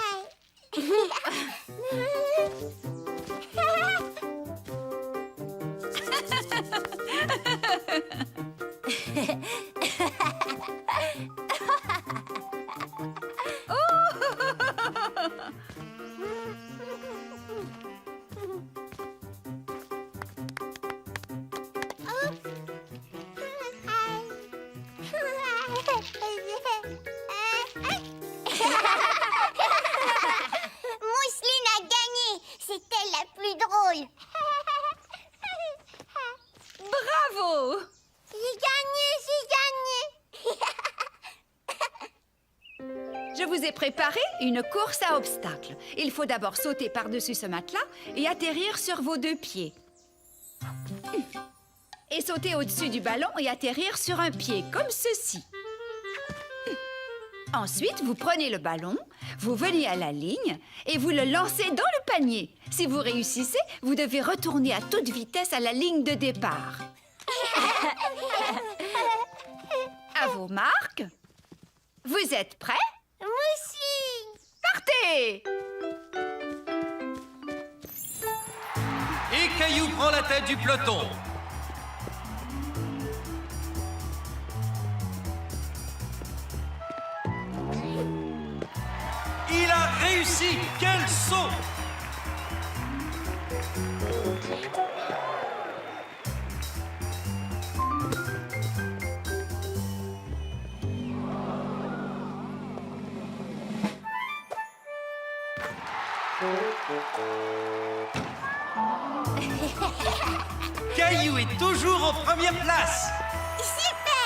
Mousseline a gagné. C'était la plus drôle. Bravo! J'ai gagné. Je vous ai préparé une course à obstacles. Il faut d'abord sauter par-dessus ce matelas et atterrir sur vos deux pieds. Et sauter au-dessus du ballon et atterrir sur un pied, comme ceci. Ensuite, vous prenez le ballon, vous venez à la ligne et vous le lancez dans le panier. Si vous réussissez, vous devez retourner à toute vitesse à la ligne de départ. À vos marques. Vous êtes prêts? Mousseline. Partez! Et Caillou prend la tête du peloton. Il a réussi! Quel saut! Caillou est toujours en première place. Super!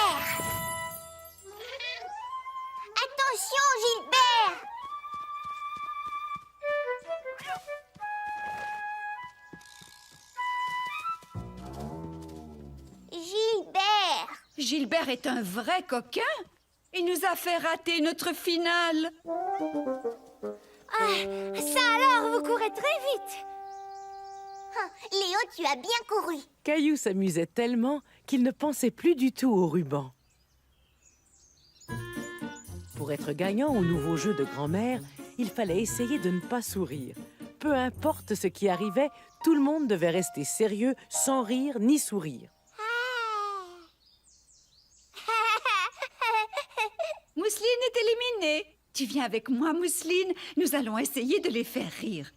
Gilbert est un vrai coquin. Il nous a fait rater notre finale. Ah, ça alors, vous courez très vite. Ah, Léo, tu as bien couru. Caillou s'amusait tellement qu'il ne pensait plus du tout au ruban. Pour être gagnant au nouveau jeu de grand-mère, il fallait essayer de ne pas sourire. Peu importe ce qui arrivait, tout le monde devait rester sérieux, sans rire ni sourire. Mousseline est éliminée. Tu viens avec moi, Mousseline. Nous allons essayer de les faire rire.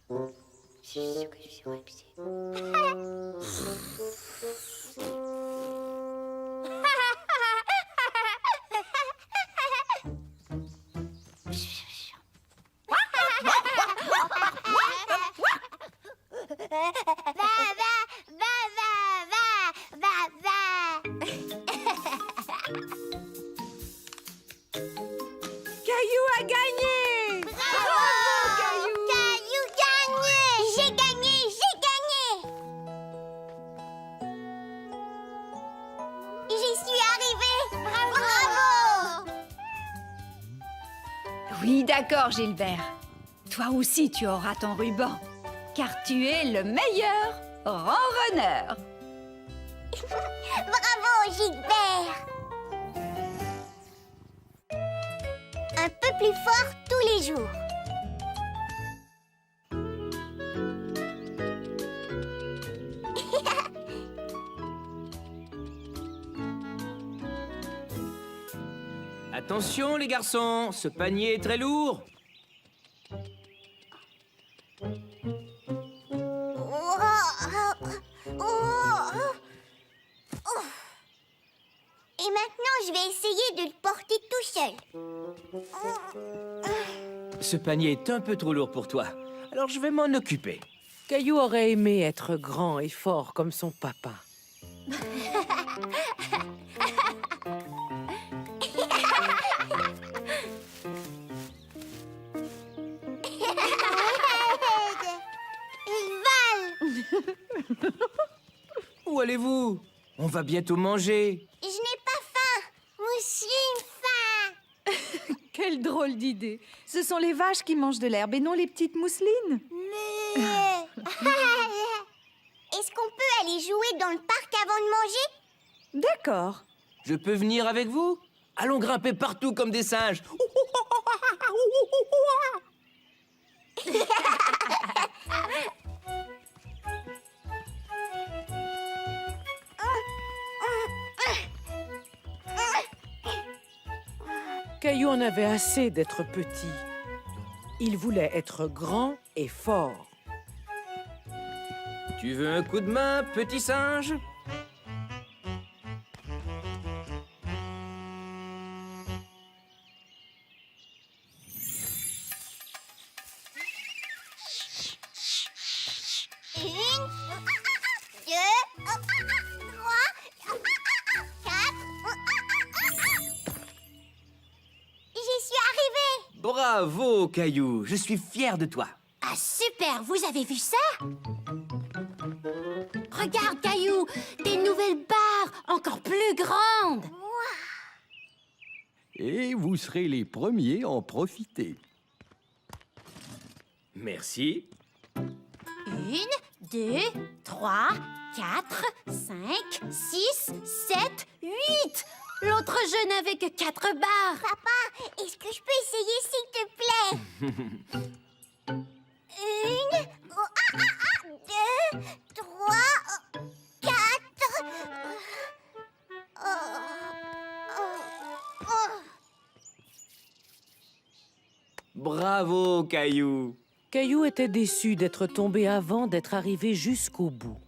Caillou a gagné! Bravo, Caillou! Caillou gagné! J'ai gagné! J'ai gagné! J'y suis arrivée! Bravo! Oui, d'accord, Gilbert. Toi aussi, tu auras ton ruban, car tu es le meilleur ronronneur. Bravo, Gilbert! Un peu plus fort tous les jours. Attention les garçons, ce panier est très lourd. Et maintenant, je vais essayer de le porter tout seul. Ce panier est un peu trop lourd pour toi, alors je vais m'en occuper. Caillou aurait aimé être grand et fort comme son papa. Ils valent. Où allez-vous? On va bientôt manger. Je n'ai pas faim. Mousseline faim. Quelle drôle d'idée. Ce sont les vaches qui mangent de l'herbe et non les petites mousselines. Est-ce qu'on peut aller jouer dans le parc avant de manger? D'accord. Je peux venir avec vous? Allons grimper partout comme des singes. Caillou en avait assez d'être petit. Il voulait être grand et fort. Tu veux un coup de main, petit singe? Une, deux, trois, quatre. J'y suis arrivée. Bravo, Caillou. Je suis fier de toi. Ah super, vous avez vu ça? Regarde, Caillou, des nouvelles barres encore plus grandes. Et vous serez les premiers à en profiter. Merci. 1, 2, 3, 4, 5, 6, 7, 8. L'autre jeu n'avait que 4 barres. Papa, est-ce que je peux essayer, s'il te plaît? Une, deux, trois, quatre. Bravo, Caillou. Caillou était déçu d'être tombé avant d'être arrivé jusqu'au bout.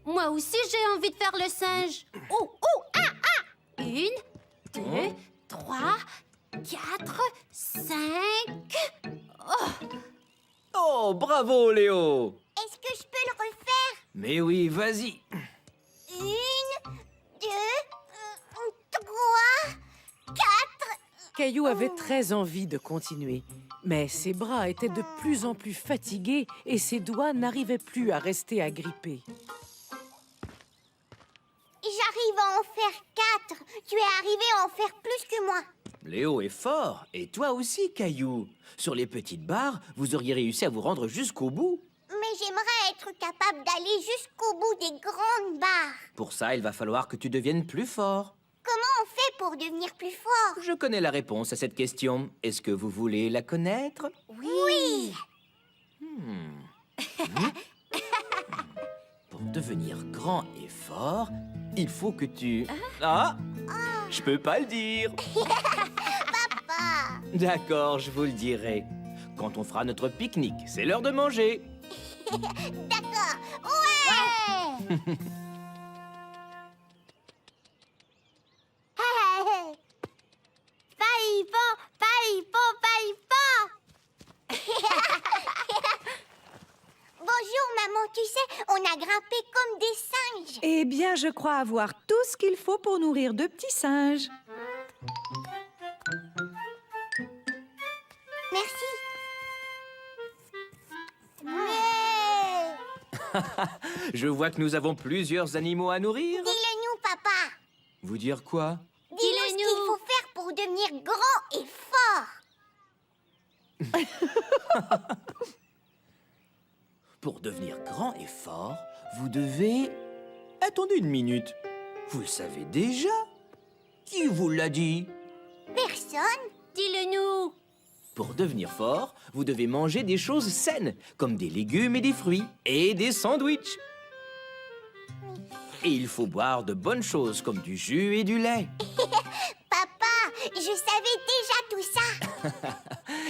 Moi aussi, j'ai envie de faire le singe. Oh, oh, ah, ah. 1, 2, 3, 4, 5. Oh, bravo, Léo. Est-ce que je peux le refaire? Mais oui, vas-y. 1, 2, 3, 4. Caillou avait très envie de continuer, mais ses bras étaient de plus en plus fatigués et ses doigts n'arrivaient plus à rester agrippés. J'arrive arrives à en faire 4. Tu es arrivé à en faire plus que moi. Léo est fort, et toi aussi, Caillou. Sur les petites barres, vous auriez réussi à vous rendre jusqu'au bout. Mais j'aimerais être capable d'aller jusqu'au bout des grandes barres. Pour ça, il va falloir que tu deviennes plus fort. Comment on fait pour devenir plus fort? Je connais la réponse à cette question. Est-ce que vous voulez la connaître? Oui. Pour devenir grand et fort, il faut que tu... Ah! Je peux pas le dire. Papa. D'accord, je vous le dirai. Quand on fera notre pique-nique, c'est l'heure de manger. D'accord. Ouais. Bonjour maman, tu sais, on a grimpé comme des singes. Eh bien, je crois avoir tout ce qu'il faut pour nourrir 2 petits singes. Merci. Je vois que nous avons plusieurs animaux à nourrir. Dis-le-nous, papa. Vous dire quoi? Dis-nous ce qu'il faut faire pour devenir grand et fort. Pour devenir grand et fort, vous devez... Attendez une minute. Vous le savez déjà? Qui vous l'a dit? Personne. Dis-le-nous. Pour devenir fort, vous devez manger des choses saines, comme des légumes et des fruits, et des sandwichs. Et il faut boire de bonnes choses, comme du jus et du lait. Papa, je savais déjà tout ça.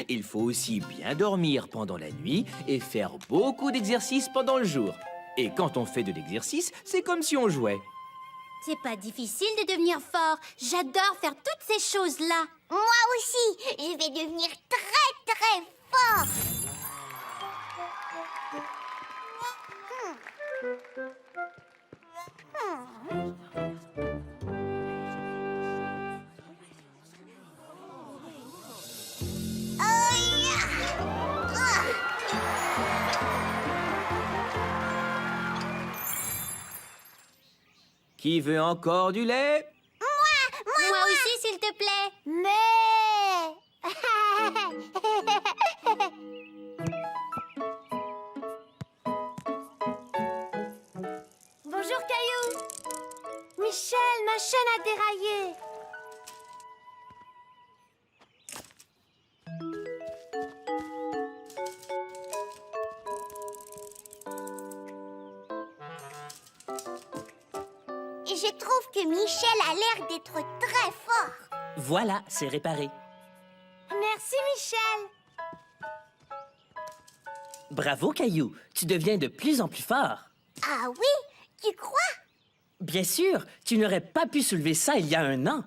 Il faut aussi bien dormir pendant la nuit et faire beaucoup d'exercices pendant le jour. Et quand on fait de l'exercice, c'est comme si on jouait. C'est pas difficile de devenir fort. J'adore faire toutes ces choses-là. Moi aussi, je vais devenir très très fort. Qui veut encore du lait? Moi aussi, s'il te plaît. Mais... Bonjour, Caillou. Michel, ma chaîne a déraillé. Et je trouve que Michel a l'air d'être très fort. Voilà, c'est réparé. Merci, Michel. Bravo, Caillou. Tu deviens de plus en plus fort. Ah oui? Tu crois? Bien sûr, tu n'aurais pas pu soulever ça il y a 1 an.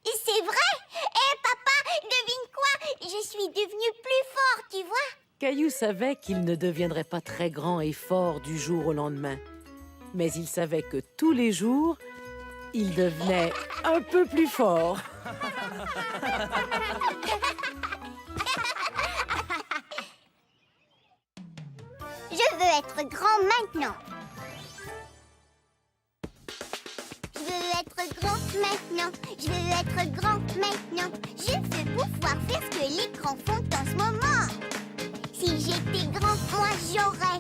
Et c'est vrai? Eh papa, devine quoi? Je suis devenue plus fort, tu vois? Caillou savait qu'il ne deviendrait pas très grand et fort du jour au lendemain. Mais il savait que tous les jours, il devenait un peu plus fort. Je veux être grand maintenant. Je veux être grand maintenant. Je veux être grand maintenant. Je veux pouvoir faire ce que les grands font en ce moment. Si j'étais grand, moi j'aurais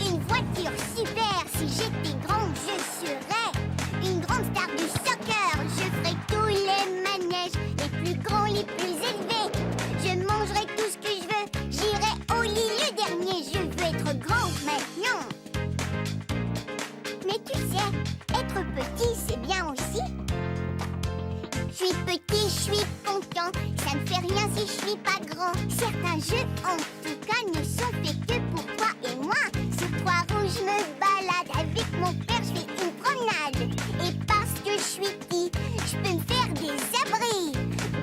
une voiture super. Si j'étais grand, je serais une grande star du soccer. Je ferais tous les manèges, les plus grands, les plus élevés. Je mangerai tout ce que je veux. J'irai au lit le dernier. Je veux être grand maintenant. Mais tu sais, être petit, c'est bien aussi. Je suis petit, je suis content. Ça ne fait rien si je suis pas grand. Certains jeux, en tout cas, ne sont faits que pour toi et moi. Sur Trois-Rouges, je me balade. Avec mon père, je fais une promenade. Et parce que je suis petit, je peux me faire des abris.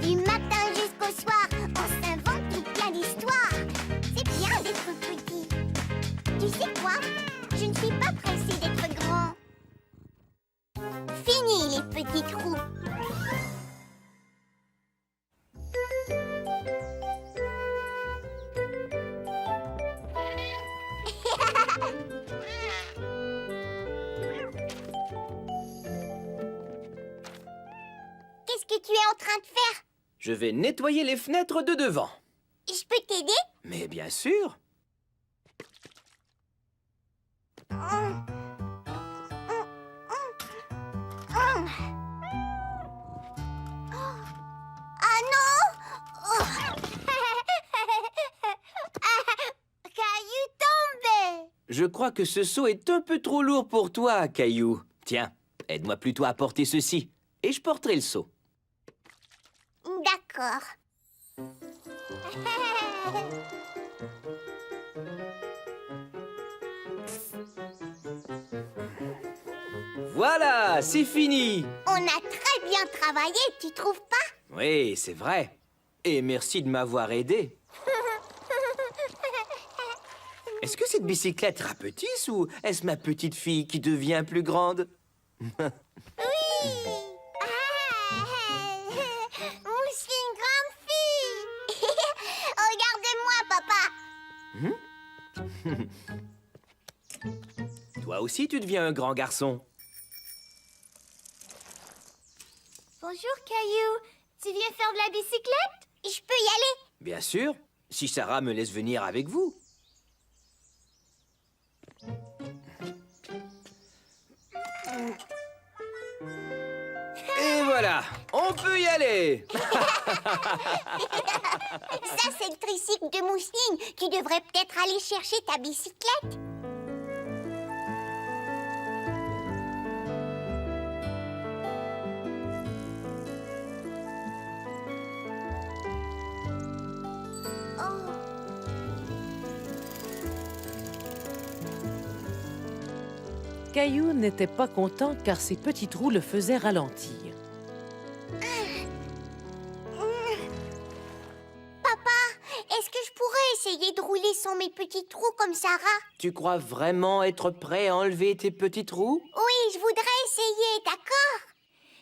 Du matin jusqu'au soir, on s'invente tout plein d'histoires. C'est bien d'être petit. Tu sais quoi? Je ne suis pas pressée d'être grand. Fini les petits trous. tu es en train de faire? Je vais nettoyer les fenêtres de devant. Je peux t'aider? Mais bien sûr. Ah non! Oh. Caillou tombé! Je crois que ce seau est un peu trop lourd pour toi, Caillou. Tiens, aide-moi plutôt à porter ceci, et je porterai le seau. D'accord. Voilà, c'est fini. On a très bien travaillé, tu trouves pas? Oui, c'est vrai. Et merci de m'avoir aidé. Est-ce que cette bicyclette rapetisse ou est-ce ma petite fille qui devient plus grande? Oui! Je suis une grande fille! Regarde-moi, papa! Toi aussi, tu deviens un grand garçon. Bonjour, Caillou. Tu viens faire de la bicyclette? Je peux y aller? Bien sûr, si Sarah me laisse venir avec vous. Et voilà, on peut y aller. Ça, c'est le tricycle de Mousseline. Tu devrais peut-être aller chercher ta bicyclette. Caillou n'était pas content car ses petits trous le faisaient ralentir. Papa, est-ce que je pourrais essayer de rouler sans mes petits trous comme Sarah? Tu crois vraiment être prêt à enlever tes petits trous? Oui, je voudrais essayer, d'accord?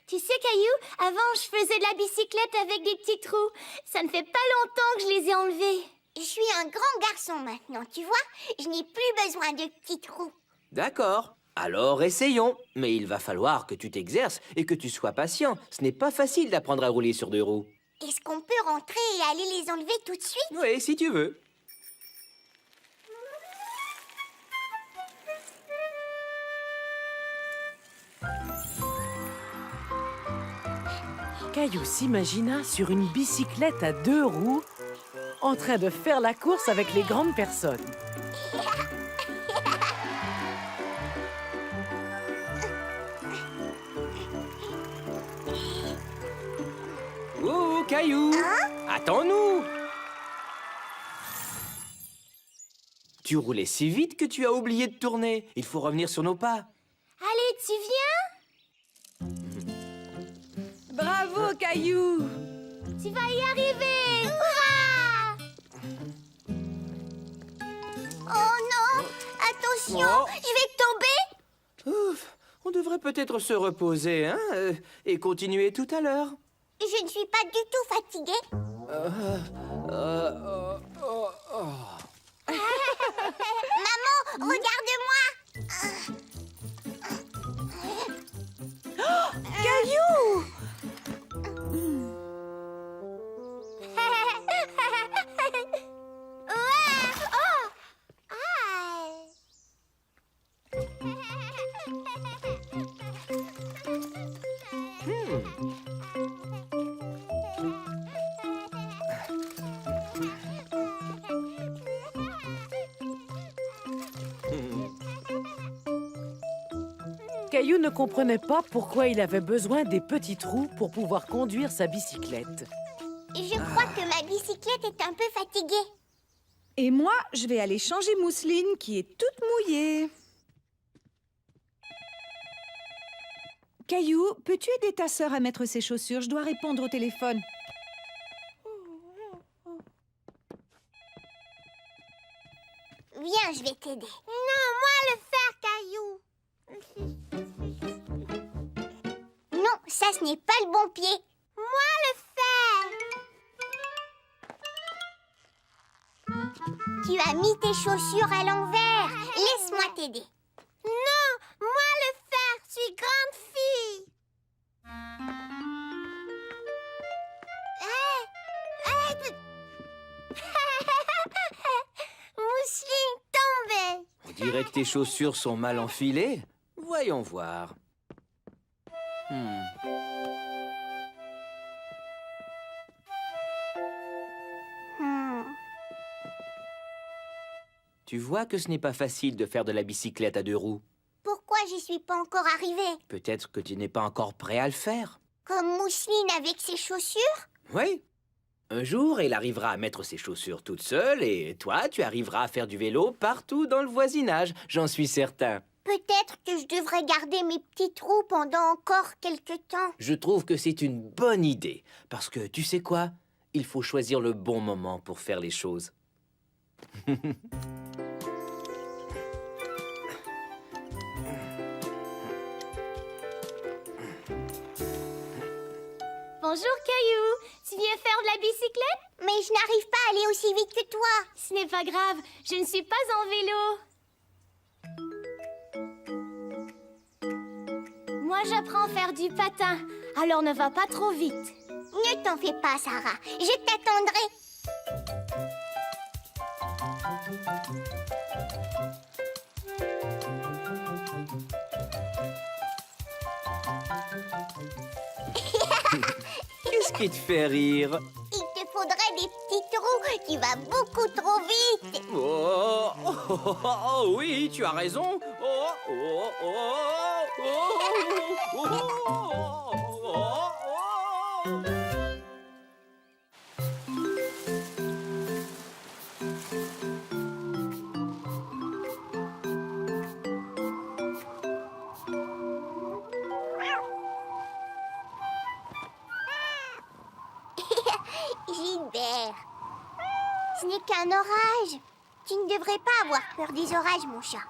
Tu sais, Caillou, avant, je faisais de la bicyclette avec des petits trous. Ça ne fait pas longtemps que je les ai enlevés. Je suis un grand garçon maintenant, tu vois? Je n'ai plus besoin de petits trous. D'accord. Alors essayons. Mais il va falloir que tu t'exerces et que tu sois patient. Ce n'est pas facile d'apprendre à rouler sur 2 roues. Est-ce qu'on peut rentrer et aller les enlever tout de suite? Oui, si tu veux. Caillou s'imagina sur une bicyclette à 2 roues en train de faire la course avec les grandes personnes. Oh, Caillou! Attends-nous! Tu roulais si vite que tu as oublié de tourner. Il faut revenir sur nos pas. Allez, tu viens? Bravo, Caillou! Tu vas y arriver! Hurrah! Oh non! Attention, je vais tomber! Ouf, on devrait peut-être se reposer, hein, et continuer tout à l'heure. Je ne suis pas du tout fatiguée. Maman, regarde-moi! Caillou! Ouais! Oh! Ah! Caillou ne comprenait pas pourquoi il avait besoin des petits trous pour pouvoir conduire sa bicyclette. Je crois que ma bicyclette est un peu fatiguée. Et moi, je vais aller changer Mousseline qui est toute mouillée. Caillou, peux-tu aider ta sœur à mettre ses chaussures? Je dois répondre au téléphone. Viens, je vais t'aider. Non, moi le faire, Caillou. Non, ça, ce n'est pas le bon pied. Moi le faire. Tu as mis tes chaussures à l'envers. Laisse-moi t'aider. Non, moi le faire. Je suis grande fille. dirais que tes chaussures sont mal enfilées. Voyons voir. Tu vois que ce n'est pas facile de faire de la bicyclette à 2 roues. Pourquoi j'y suis pas encore arrivée? Peut-être que tu n'es pas encore prêt à le faire. Comme Mousseline avec ses chaussures? Oui. Un jour, elle arrivera à mettre ses chaussures toute seule et toi, tu arriveras à faire du vélo partout dans le voisinage, j'en suis certain. Peut-être que je devrais garder mes petits trous pendant encore quelque temps. Je trouve que c'est une bonne idée, parce que tu sais quoi? Il faut choisir le bon moment pour faire les choses. Bonjour Caillou, tu viens faire de la bicyclette? Mais je n'arrive pas à aller aussi vite que toi. Ce n'est pas grave, je ne suis pas en vélo. Moi j'apprends à faire du patin, alors ne va pas trop vite. Ne t'en fais pas, Sarah, je t'attendrai. Qu'est-ce qui te fait rire? Il te faudrait des petits trous, tu vas beaucoup trop vite. Oh, oh, oh, oh, oh, oui, tu as raison. Oh, oh, oh, oh, oh, oh, oh, oh. Gilbert, ce n'est qu'un orage. Tu ne devrais pas avoir peur des orages, mon chat.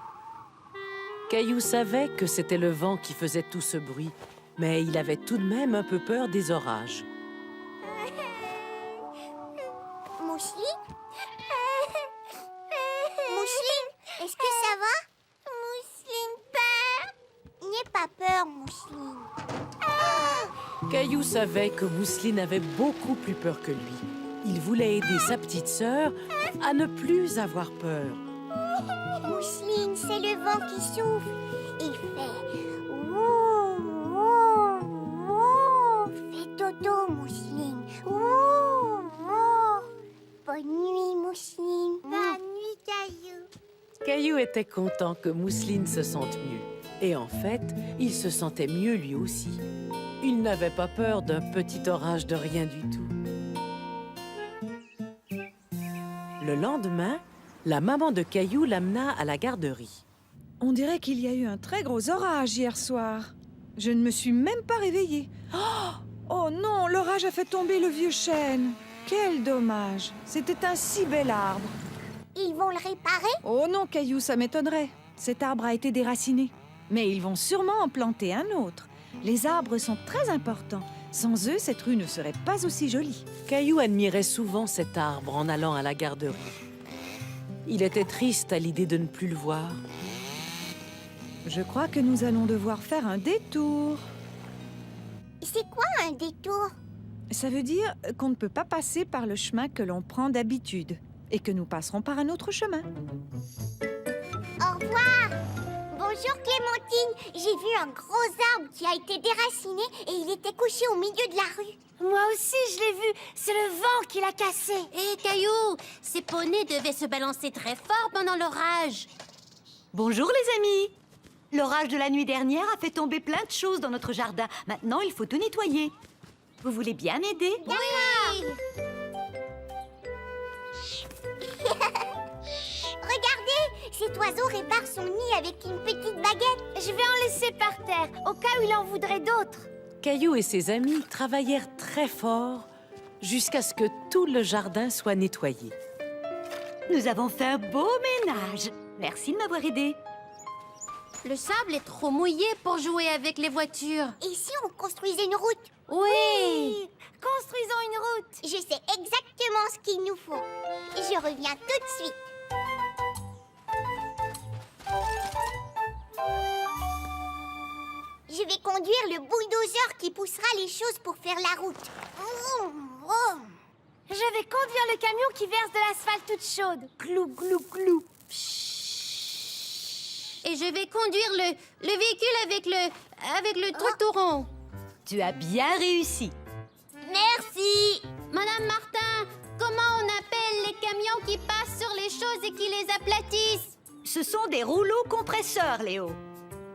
Caillou savait que c'était le vent qui faisait tout ce bruit, mais il avait tout de même un peu peur des orages. Mousseline? Mousseline, est-ce que ça va? Mousseline, peur? N'aie pas peur, Mousseline. Caillou savait que Mousseline avait beaucoup plus peur que lui. Il voulait aider sa petite sœur à ne plus avoir peur. Mousseline, c'est le vent qui souffle. Il fait ouh, ouh, ouh. Fais dodo, Mousseline. Ouh, ouh. Bonne nuit, Mousseline. Bonne nuit, Caillou. Caillou était content que Mousseline se sente mieux. Et en fait, il se sentait mieux lui aussi. Il n'avait pas peur d'un petit orage de rien du tout. Le lendemain, la maman de Caillou l'amena à la garderie. On dirait qu'il y a eu un très gros orage hier soir. Je ne me suis même pas réveillée. Oh non, l'orage a fait tomber le vieux chêne. Quel dommage. C'était un si bel arbre. Ils vont le réparer? Oh non, Caillou, ça m'étonnerait. Cet arbre a été déraciné. Mais ils vont sûrement en planter un autre. Les arbres sont très importants. Sans eux, cette rue ne serait pas aussi jolie. Caillou admirait souvent cet arbre en allant à la garderie. Il était triste à l'idée de ne plus le voir. Je crois que nous allons devoir faire un détour. C'est quoi un détour? Ça veut dire qu'on ne peut pas passer par le chemin que l'on prend d'habitude et que nous passerons par un autre chemin. Au revoir. Bonjour Clémentine, j'ai vu un gros arbre qui a été déraciné et il était couché au milieu de la rue. Moi aussi je l'ai vu, c'est le vent qui l'a cassé. Hé, Caillou, ces poneys devaient se balancer très fort pendant l'orage. Bonjour les amis. L'orage de la nuit dernière a fait tomber plein de choses dans notre jardin. Maintenant, il faut tout nettoyer. Vous voulez bien m'aider? Oui. Regardez, cet oiseau répare son nid avec une petite baguette. Je vais en laisser par terre, au cas où il en voudrait d'autres. Caillou et ses amis travaillèrent très fort jusqu'à ce que tout le jardin soit nettoyé. Nous avons fait un beau ménage. Merci de m'avoir aidé. Le sable est trop mouillé pour jouer avec les voitures. Et si on construisait une route? Oui. Construisons une route. Je sais exactement ce qu'il nous faut. Je reviens tout de suite. Je vais conduire le bulldozer qui poussera les choses pour faire la route. Vroom, vroom. Je vais conduire le camion qui verse de l'asphalte toute chaude. Glou, glou, glou. Pshhh. Et je vais conduire le véhicule avec le truc tout rond. Tu as bien réussi. Merci. Madame Martin, comment on appelle les camions qui passent sur les choses et qui les aplatissent? Ce sont des rouleaux compresseurs, Léo.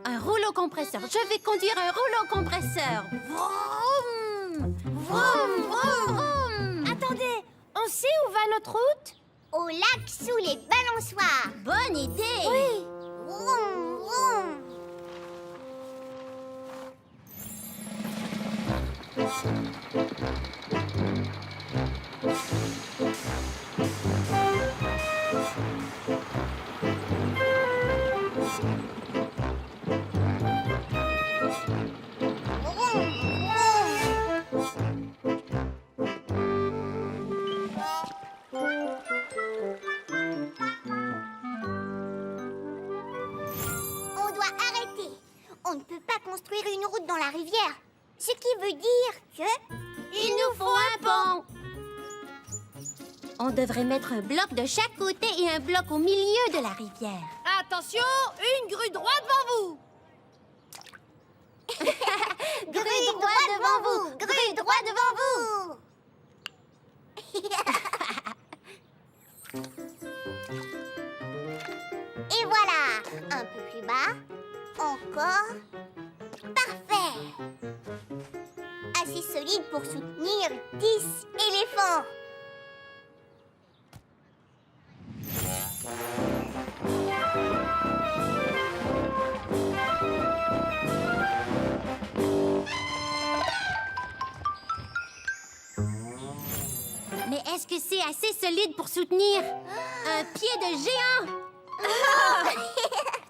Un rouleau compresseur. Je vais conduire un rouleau compresseur. Vroom, vroom, vroom, vroom. Attendez, on sait où va notre route? Au lac sous les balançoires. Bonne idée. Oui. Vroom, vroom. On doit arrêter. On ne peut pas construire une route dans la rivière. Ce qui veut dire que... Il nous faut un pont. On devrait mettre un bloc de chaque côté et un bloc au milieu de la rivière. Attention, une grue droite devant vous. Grue droit devant vous. Grue droit devant vous. Et voilà. Un peu plus bas. Encore. Parfait. Assez solide pour soutenir 10 éléphants. Mais est-ce que c'est assez solide pour soutenir un pied de géant?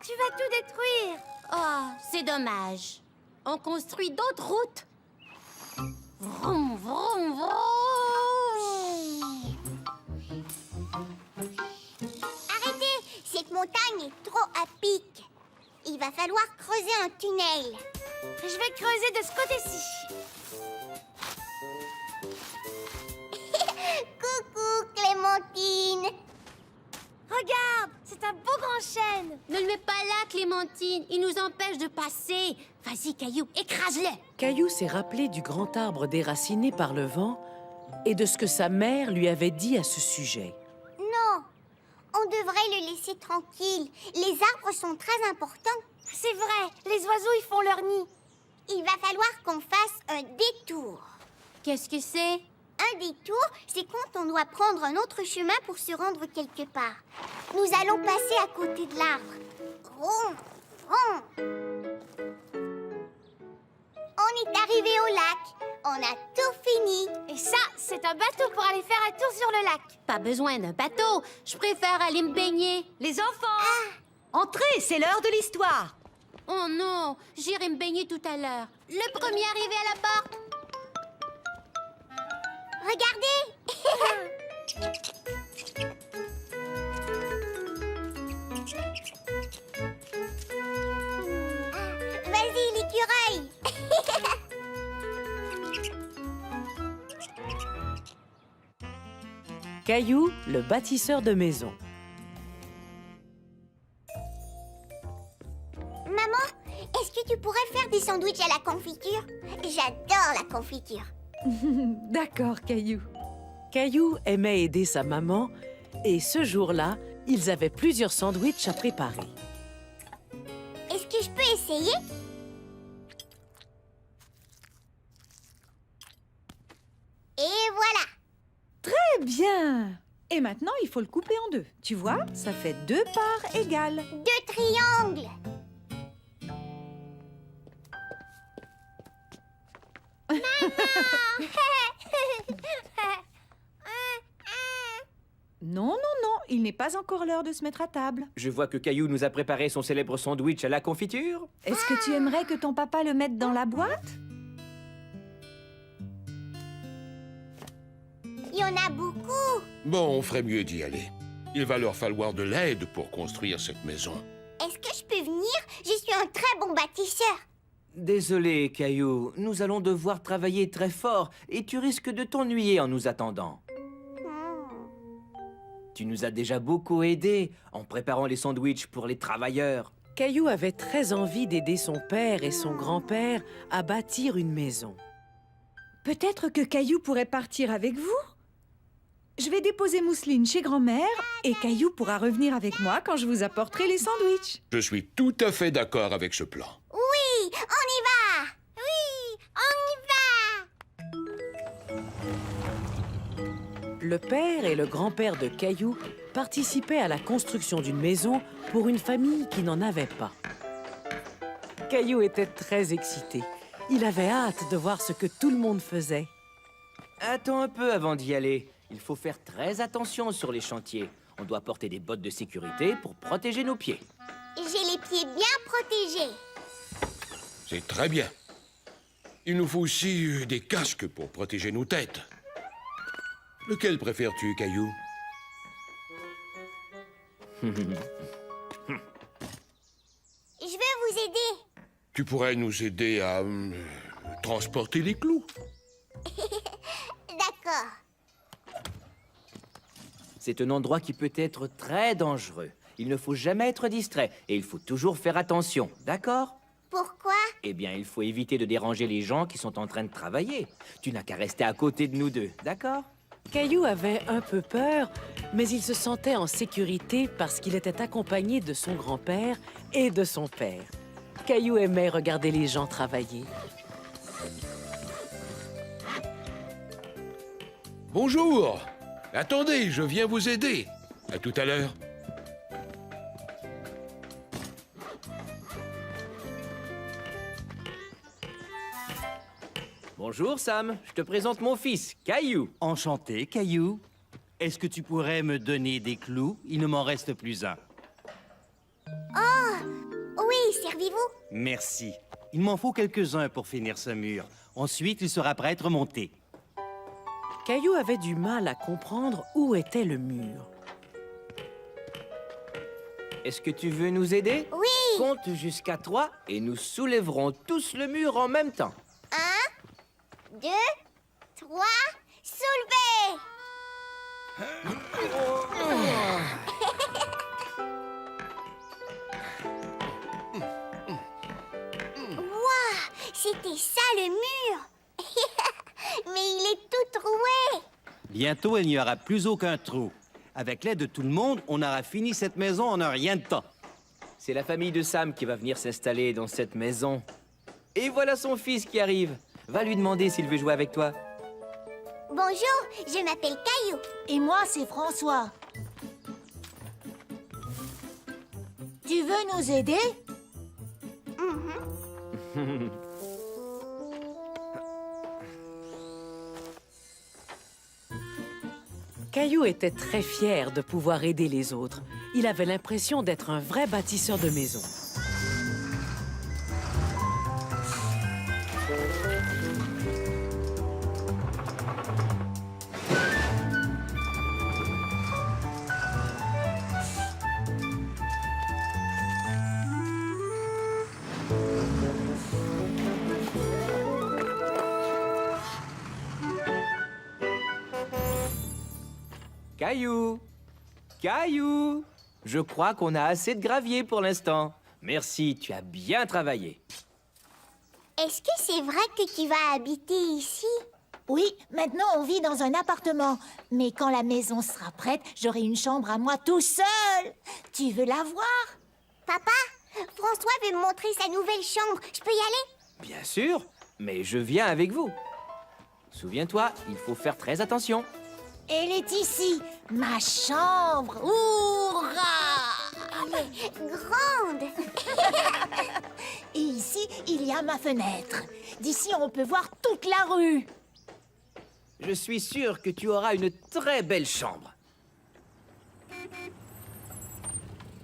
Tu vas tout détruire. Oh, c'est dommage. On construit d'autres routes. Vroom, vroom, vroom. Arrêtez, cette montagne est trop à pic. Il va falloir creuser un tunnel. Je vais creuser de ce côté-ci. Coucou, Clémentine. Regarde, c'est un beau grand chêne. Ne le mets pas là, Clémentine. Il nous empêche de passer. Vas-y, Caillou, écrase-le. Caillou s'est rappelé du grand arbre déraciné par le vent et de ce que sa mère lui avait dit à ce sujet. Non, on devrait le laisser tranquille. Les arbres sont très importants. C'est vrai, les oiseaux y font leur nid. Il va falloir qu'on fasse un détour. Qu'est-ce que c'est? Un détour, c'est quand on doit prendre un autre chemin pour se rendre quelque part. Nous allons passer à côté de l'arbre. Vroom, vroom. On est arrivé au lac. On a tout fini. Et ça, c'est un bateau pour aller faire un tour sur le lac. Pas besoin d'un bateau. Je préfère aller me baigner. Les enfants, entrez, c'est l'heure de l'histoire. Oh non, j'irai me baigner tout à l'heure. Le premier arrivé à la porte. Regardez. Vas-y, l'écureuil. Caillou, le bâtisseur de maisons. Maman, est-ce que tu pourrais faire des sandwichs à la confiture? J'adore la confiture. D'accord, Caillou. Caillou aimait aider sa maman et ce jour-là, ils avaient plusieurs sandwichs à préparer. Est-ce que je peux essayer? Et voilà. Très bien. Et maintenant, il faut le couper en deux. Tu vois, ça fait 2 parts égales. 2 triangles. Non, non, non, il n'est pas encore l'heure de se mettre à table. Je vois que Caillou nous a préparé son célèbre sandwich à la confiture. Est-ce que tu aimerais que ton papa le mette dans la boîte? Il y en a beaucoup. Bon, on ferait mieux d'y aller. Il va leur falloir de l'aide pour construire cette maison. Est-ce que je peux venir? Je suis un très bon bâtisseur. Désolé, Caillou, nous allons devoir travailler très fort et tu risques de t'ennuyer en nous attendant. Tu nous as déjà beaucoup aidés en préparant les sandwichs pour les travailleurs. Caillou avait très envie d'aider son père et son grand-père à bâtir une maison. Peut-être que Caillou pourrait partir avec vous? Je vais déposer Mousseline chez grand-mère et Caillou pourra revenir avec moi quand je vous apporterai les sandwichs. Je suis tout à fait d'accord avec ce plan. Oui, on y va. Oui, on y va. Le père et le grand-père de Caillou participaient à la construction d'une maison pour une famille qui n'en avait pas. Caillou était très excité. Il avait hâte de voir ce que tout le monde faisait. Attends un peu avant d'y aller. Il faut faire très attention sur les chantiers. On doit porter des bottes de sécurité pour protéger nos pieds. J'ai les pieds bien protégés. C'est très bien. Il nous faut aussi des casques pour protéger nos têtes. Lequel préfères-tu, Caillou? Je vais vous aider. Tu pourrais nous aider à transporter les clous. D'accord. C'est un endroit qui peut être très dangereux. Il ne faut jamais être distrait et il faut toujours faire attention, d'accord? Pourquoi? Eh bien, il faut éviter de déranger les gens qui sont en train de travailler. Tu n'as qu'à rester à côté de nous deux, d'accord? Caillou avait un peu peur, mais il se sentait en sécurité parce qu'il était accompagné de son grand-père et de son père. Caillou aimait regarder les gens travailler. Bonjour! Attendez, je viens vous aider. À tout à l'heure. Bonjour, Sam. Je te présente mon fils, Caillou. Enchanté, Caillou. Est-ce que tu pourrais me donner des clous? Il ne m'en reste plus un. Oh, oui, servez-vous. Merci. Il m'en faut quelques-uns pour finir ce mur. Ensuite, il sera prêt à être monté. Caillou avait du mal à comprendre où était le mur. Est-ce que tu veux nous aider? Oui. Compte jusqu'à 3 et nous soulèverons tous le mur en même temps. 1, 2, 3, soulevez! Waouh, c'était ça le mur! Mais il est tout troué! Bientôt, il n'y aura plus aucun trou. Avec l'aide de tout le monde, on aura fini cette maison en un rien de temps. C'est la famille de Sam qui va venir s'installer dans cette maison. Et voilà son fils qui arrive. Va lui demander s'il veut jouer avec toi. Bonjour, je m'appelle Caillou. Et moi, c'est François. Tu veux nous aider? Caillou était très fier de pouvoir aider les autres. Il avait l'impression d'être un vrai bâtisseur de maisons. Caillou! Caillou! Je crois qu'on a assez de gravier pour l'instant. Merci, tu as bien travaillé. Est-ce que c'est vrai que tu vas habiter ici? Oui, maintenant on vit dans un appartement. Mais quand la maison sera prête, j'aurai une chambre à moi tout seul. Tu veux la voir? Papa, François veut me montrer sa nouvelle chambre. Je peux y aller? Bien sûr, mais je viens avec vous. Souviens-toi, il faut faire très attention. Elle est ici, ma chambre. Hourra! Elle est grande. Et ici, il y a ma fenêtre. D'ici, on peut voir toute la rue. Je suis sûr que tu auras une très belle chambre.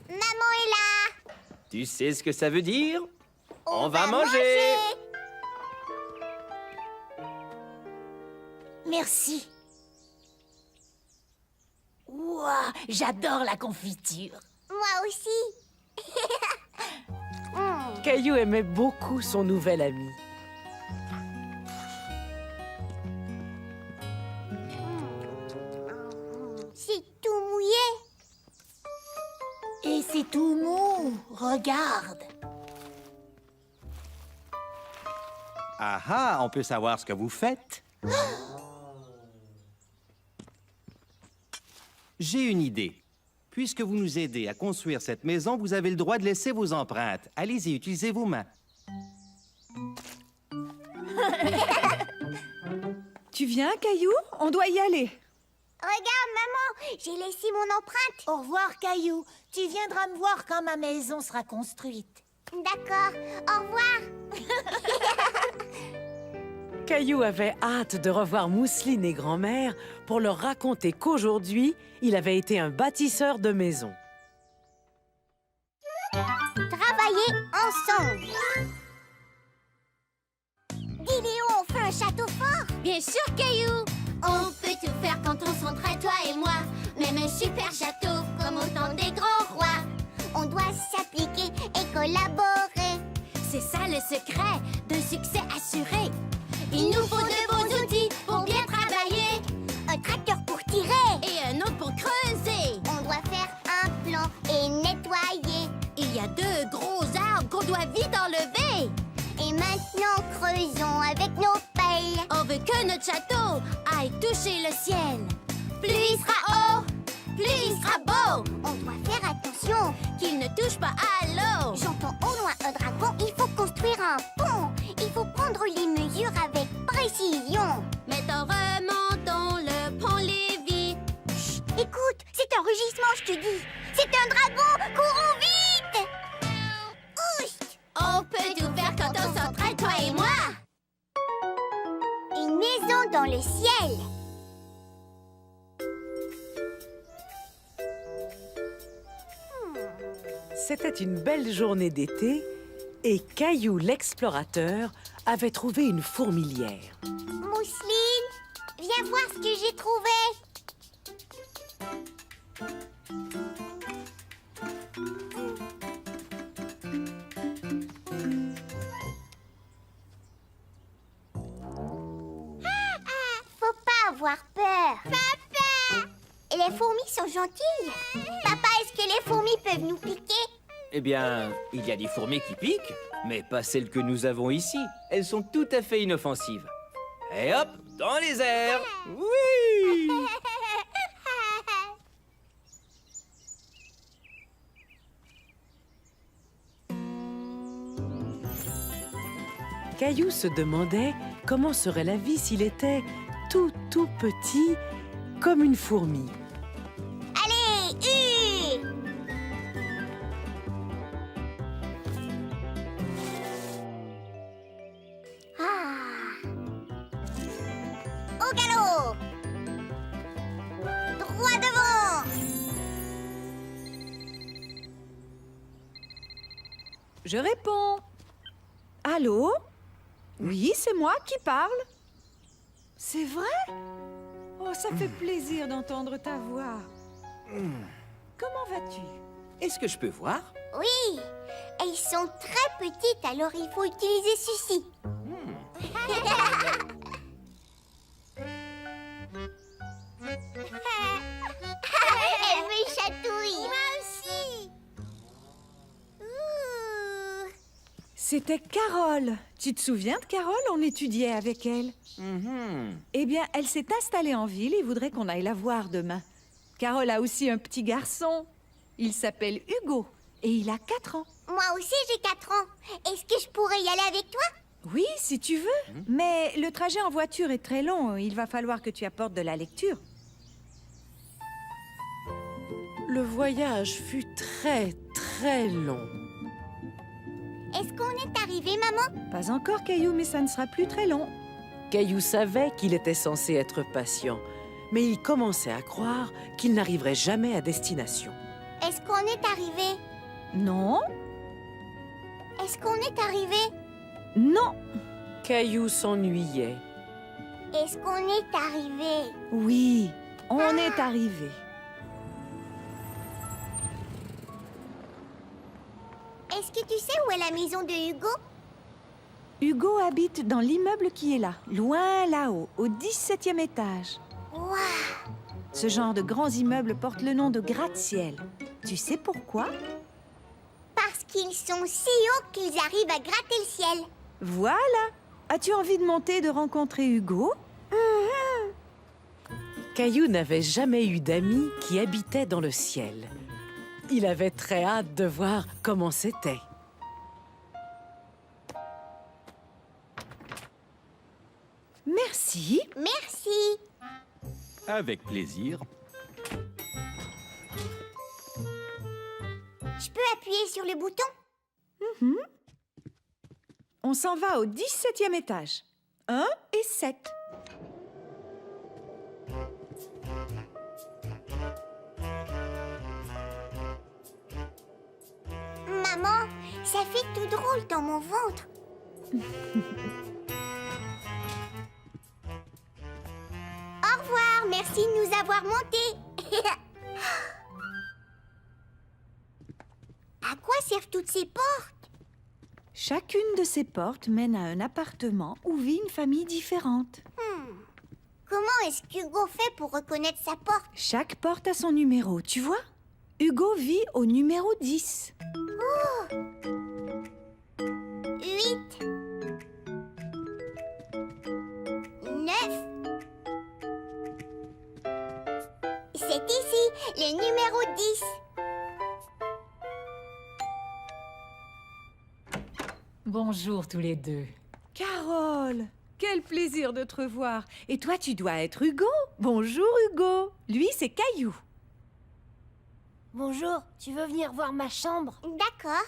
Maman est là. Tu sais ce que ça veut dire? On va manger. Merci. Ouah, j'adore la confiture. Moi aussi. Caillou aimait beaucoup son nouvel ami. C'est tout mouillé. Et c'est tout mou. Caillou, regarde. Ah ah, on peut savoir ce que vous faites? J'ai une idée. Puisque vous nous aidez à construire cette maison, vous avez le droit de laisser vos empreintes. Allez-y, utilisez vos mains. Tu viens, Caillou? On doit y aller. Regarde, maman, j'ai laissé mon empreinte. Au revoir, Caillou. Tu viendras me voir quand ma maison sera construite. D'accord, au revoir. Caillou avait hâte de revoir Mousseline et grand-mère pour leur raconter qu'aujourd'hui, il avait été un bâtisseur de maisons. Travailler ensemble. Dis Léo, on fait un château fort. Bien sûr, Caillou. On peut tout faire quand on s'entraide, toi et moi. Même un super château, comme au temps des grands rois. On doit s'appliquer et collaborer. C'est ça le secret d'un succès assuré. Il nous faut de beaux outils pour bien travailler. Un tracteur pour tirer. Et un autre pour creuser. On doit faire un plan et nettoyer. Il y a 2 gros arbres qu'on doit vite enlever. Et maintenant, creusons avec nos pelles. On veut que notre château aille toucher le ciel. Plus il sera haut, Plus il sera beau. On doit faire attention. Qu'il ne touche pas à l'eau. J'entends au loin un dragon. Il faut construire un pont. Il faut prendre les mesures avec précision. Maintenant remontons le pont Lévis. Chut, écoute, c'est un rugissement, je te dis. C'est un dragon. Courons vite. Oust. On peut tout faire quand on s'entraide, toi et moi. Une maison dans le ciel. C'était une belle journée d'été et Caillou l'explorateur avait trouvé une fourmilière. Mousseline, viens voir ce que j'ai trouvé. Faut pas avoir peur. Papa! Et les fourmis sont gentilles. Papa, est-ce que les fourmis peuvent nous piquer? Eh bien, il y a des fourmis qui piquent, mais pas celles que nous avons ici. Elles sont tout à fait inoffensives. Et hop, dans les airs. Oui! Caillou se demandait comment serait la vie s'il était tout petit comme une fourmi. Allez, au galop. Droit devant. Je réponds. Allô? Oui, c'est moi qui parle. C'est vrai? Oh, ça fait plaisir d'entendre ta voix. Comment vas-tu? Est-ce que je peux voir? Oui, elles sont très petites, alors il faut utiliser ceci. Elle me chatouille. Moi aussi. C'était Carole. Tu te souviens de Carole? On étudiait avec elle. Eh bien, elle s'est installée en ville et voudrait qu'on aille la voir demain. Carole a aussi un petit garçon. Il s'appelle Hugo et il a 4 ans. Moi aussi, j'ai 4 ans. Est-ce que je pourrais y aller avec toi? Oui, si tu veux. Mais le trajet en voiture est très long. Il va falloir que tu apportes de la lecture. Le voyage fut très long. Est-ce qu'on est arrivé, maman? Pas encore, Caillou, mais ça ne sera plus très long. Caillou savait qu'il était censé être patient, mais il commençait à croire qu'il n'arriverait jamais à destination. Est-ce qu'on est arrivé? Non, Est-ce qu'on est arrivé? non, Caillou s'ennuyait. Est-ce qu'on est arrivé? oui, on est arrivé. Est-ce que tu sais où est la maison de Hugo? Hugo habite dans l'immeuble qui est là, loin là-haut, au 17e étage. Waouh! Ce genre de grands immeubles porte le nom de gratte-ciel. Tu sais pourquoi? Parce qu'ils sont si hauts qu'ils arrivent à gratter le ciel. Voilà. As-tu envie de monter et de rencontrer Hugo? Caillou n'avait jamais eu d'amis qui habitaient dans le ciel. Il avait très hâte de voir comment c'était. Merci. Merci. Avec plaisir. Je peux appuyer sur le bouton? On s'en va au 17e étage. 1 et 7. Maman, ça fait tout drôle dans mon ventre. Au revoir, merci de nous avoir montés. À quoi servent toutes ces portes? Chacune de ces portes mène à un appartement où vit une famille différente. Comment est-ce qu'Hugo fait pour reconnaître sa porte? Chaque porte a son numéro, tu vois? Hugo vit au numéro 10. 8 9 C'est ici, le numéro 10. Bonjour tous les deux. Carole, quel plaisir de te revoir. Et toi, tu dois être Hugo. Bonjour Hugo. Lui, c'est Caillou. Bonjour, tu veux venir voir ma chambre? D'accord.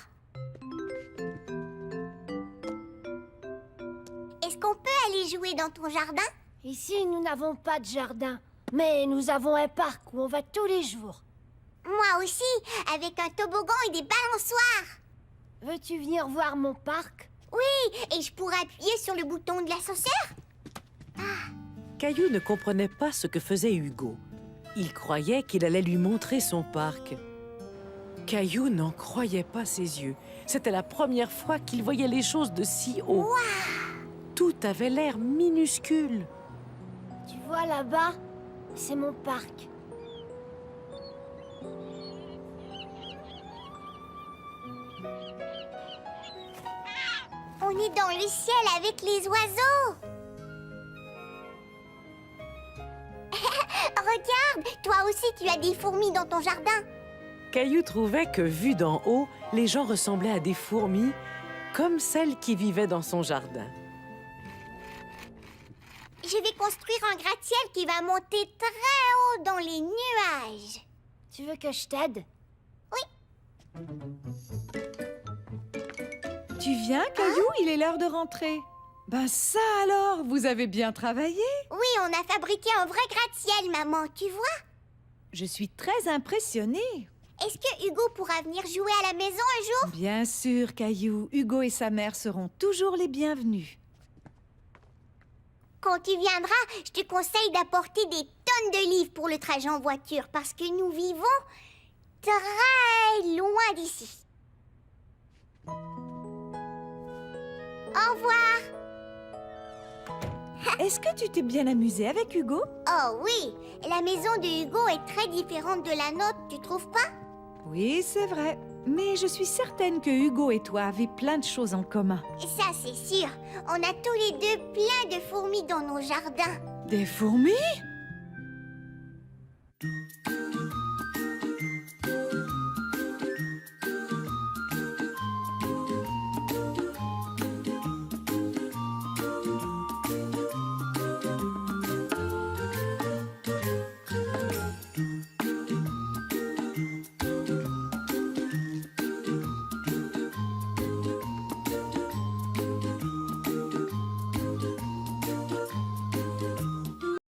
Est-ce qu'on peut aller jouer dans ton jardin? Ici, nous n'avons pas de jardin, mais nous avons un parc où on va tous les jours. Moi aussi, avec un toboggan et des balançoires. Veux-tu venir voir mon parc? Oui, et je pourrais appuyer sur le bouton de l'ascenseur? Caillou ne comprenait pas ce que faisait Hugo. Il croyait qu'il allait lui montrer son parc. Caillou n'en croyait pas ses yeux. C'était la première fois qu'il voyait les choses de si haut. Wow. Tout avait l'air minuscule. Tu vois là-bas? C'est mon parc. On est dans le ciel avec les oiseaux. Regarde, toi aussi tu as des fourmis dans ton jardin. Caillou trouvait que, vu d'en haut, les gens ressemblaient à des fourmis, comme celles qui vivaient dans son jardin. Je vais construire un gratte-ciel qui va monter très haut dans les nuages. Tu veux que je t'aide? Oui. Tu viens, Caillou? Il est l'heure de rentrer. Ben ça alors, vous avez bien travaillé. Oui, on a fabriqué un vrai gratte-ciel, maman, tu vois? Je suis très impressionnée. Est-ce que Hugo pourra venir jouer à la maison un jour? Bien sûr, Caillou. Hugo et sa mère seront toujours les bienvenus. Quand tu viendras, je te conseille d'apporter des tonnes de livres pour le trajet en voiture parce que nous vivons très loin d'ici. Au revoir. Est-ce que tu t'es bien amusé avec Hugo? Oh oui, la maison de Hugo est très différente de la nôtre, tu trouves pas? Oui, c'est vrai. Mais je suis certaine que Hugo et toi avez plein de choses en commun. Ça, c'est sûr. On a tous les deux plein de fourmis dans nos jardins. Des fourmis?